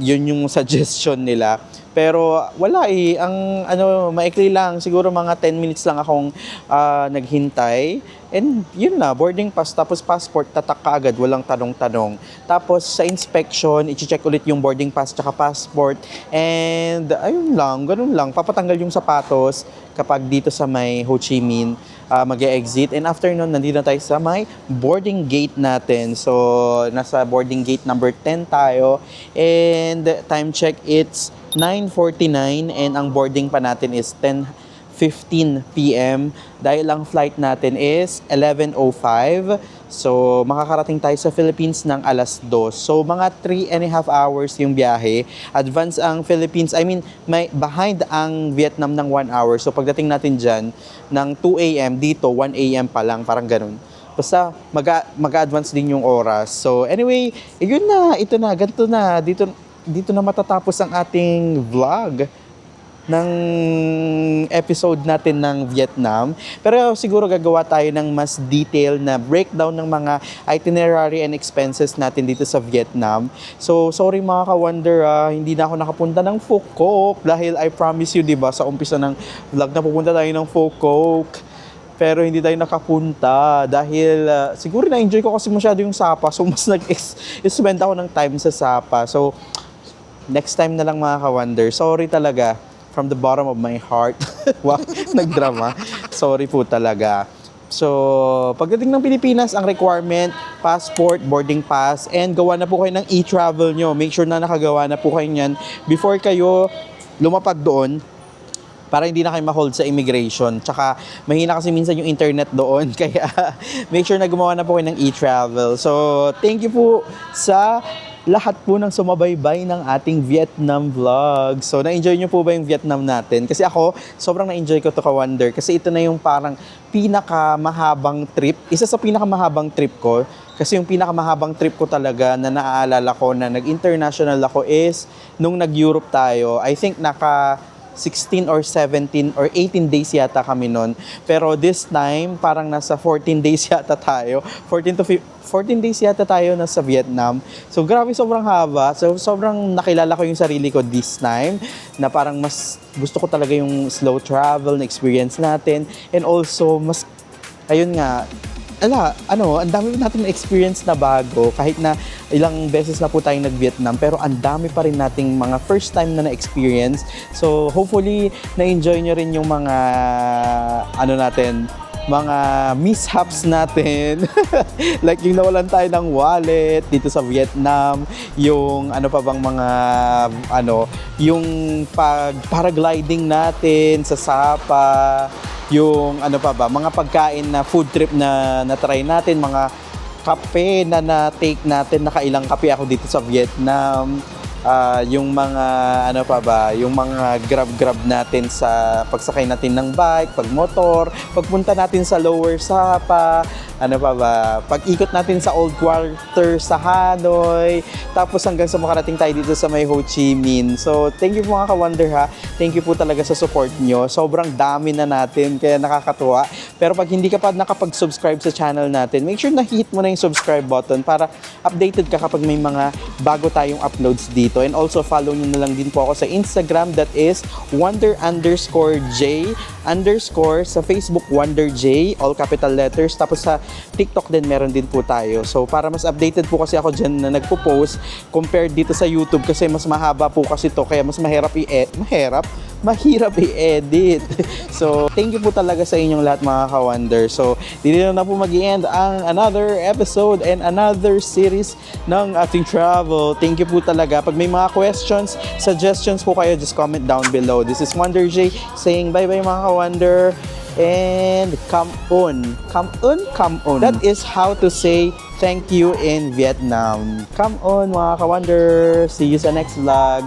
yun yung suggestion nila. Pero wala eh, ang maikli lang, siguro mga 10 minutes lang akong naghintay. And yun na, boarding pass, tapos passport, tatak ka agad, walang tanong-tanong. Tapos sa inspection, i-check ulit yung boarding pass tsaka passport. And ayun lang, ganun lang, papatanggal yung sapatos kapag dito sa may Ho Chi Minh. mag-exit. And after nun, nandito na tayo sa may boarding gate natin. So, nasa boarding gate number 10 tayo. And time check, it's 9:49 and ang boarding pa natin is 10:15 p.m. Dahil ang flight natin is 11:05. So, makakarating tayo sa Philippines ng alas 2. So, mga 3.5 hours yung biyahe. Advance ang Philippines. May behind ang Vietnam ng 1 hour. So, pagdating natin dyan, ng 2 a.m. dito, 1 a.m. pa lang. Parang ganun. Basta, mag-advance din yung oras. So, anyway, yun na. Ito na. Ganito na. Dito na matatapos ang ating vlog ng episode natin ng Vietnam. Pero siguro gagawa tayo ng mas detail na breakdown ng mga itinerary and expenses natin dito sa Vietnam. So, sorry mga ka-wonder, hindi na ako nakapunta ng Phu Quoc dahil I promise you, diba, sa umpisa ng vlog na pupunta tayo ng Phu Quoc. Pero hindi tayo nakapunta dahil siguro na-enjoy ko kasi masyado yung Sapa. So, mas nag-spend ako ng time sa Sapa. So, next time na lang mga ka-wonder. Sorry talaga. From the bottom of my heart. Wow, nagdrama. Sorry po talaga. So, pagdating ng Pilipinas, ang requirement, passport, boarding pass, and gawa na po kayo ng e-travel nyo. Make sure na nakagawa na po kayo niyan before kayo lumapag doon para hindi na kayo ma-hold sa immigration. Tsaka, mahina kasi minsan yung internet doon. Kaya, make sure na gumawa na po kayo ng e-travel. So, thank you po sa lahat po ng sumabaybay ng ating Vietnam vlog. So, na-enjoy nyo po ba yung Vietnam natin? Kasi ako, sobrang na-enjoy ko to ka-wonder. Kasi ito na yung parang pinakamahabang trip. Isa sa pinakamahabang trip ko. Kasi yung pinakamahabang trip ko talaga na naaalala ko na nag-international ako is nung nag-Europe tayo. I think naka 16 or 17 or 18 days yata kami nun. Pero this time, parang nasa 14 days yata tayo. 14 days yata tayo nasa Vietnam. So, grabe, sobrang haba. So, sobrang nakilala ko yung sarili ko this time na parang mas gusto ko talaga yung slow travel na experience natin. And also, mas, ayun nga, ang dami natin na-experience na bago. Kahit na ilang beses na po tayong nag-Vietnam, pero ang dami pa rin nating mga first time na na-experience. So, hopefully, na-enjoy nyo rin yung mga, mga mishaps natin. Like yung nawalan tayo ng wallet dito sa Vietnam, yung yung paragliding natin sa Sapa, yung mga pagkain na food trip na na-try natin, mga kape na na-take natin, nakailang kape ako dito sa Vietnam. Yung mga yung mga grab natin sa pagsakay natin ng bike, pagmotor, pagpunta natin sa Lower Sapa, pag-ikot natin sa Old Quarter sa Hanoi, tapos hanggang sa makarating tayo dito sa may Ho Chi Minh. So, thank you po mga ka-wonder ha. Thank you po talaga sa support nyo. Sobrang dami na natin, kaya nakakatuwa. Pero pag hindi ka pa nakapag-subscribe sa channel natin, make sure na hit mo na yung subscribe button para updated ka kapag may mga bago tayong uploads dito. And also, follow nyo na lang din po ako sa Instagram, that is wonder_j_ sa Facebook wonderj, all capital letters. Tapos sa TikTok din meron din po tayo. So, para mas updated po kasi ako dyan na nagpo-post compared dito sa YouTube kasi mas mahaba po kasi to, kaya mas mahirap i-edit. So, thank you po talaga sa inyong lahat mga ka-wonder. So, dito na po mag-i-end ang another episode and another series ng ating travel. Thank you po talaga. Pag may mga questions, suggestions po kayo, just comment down below. This is Wonder J saying bye-bye mga ka-wonder. And come on. That is how to say thank you in Vietnam. Come on mga ka-wonder. See you sa next vlog.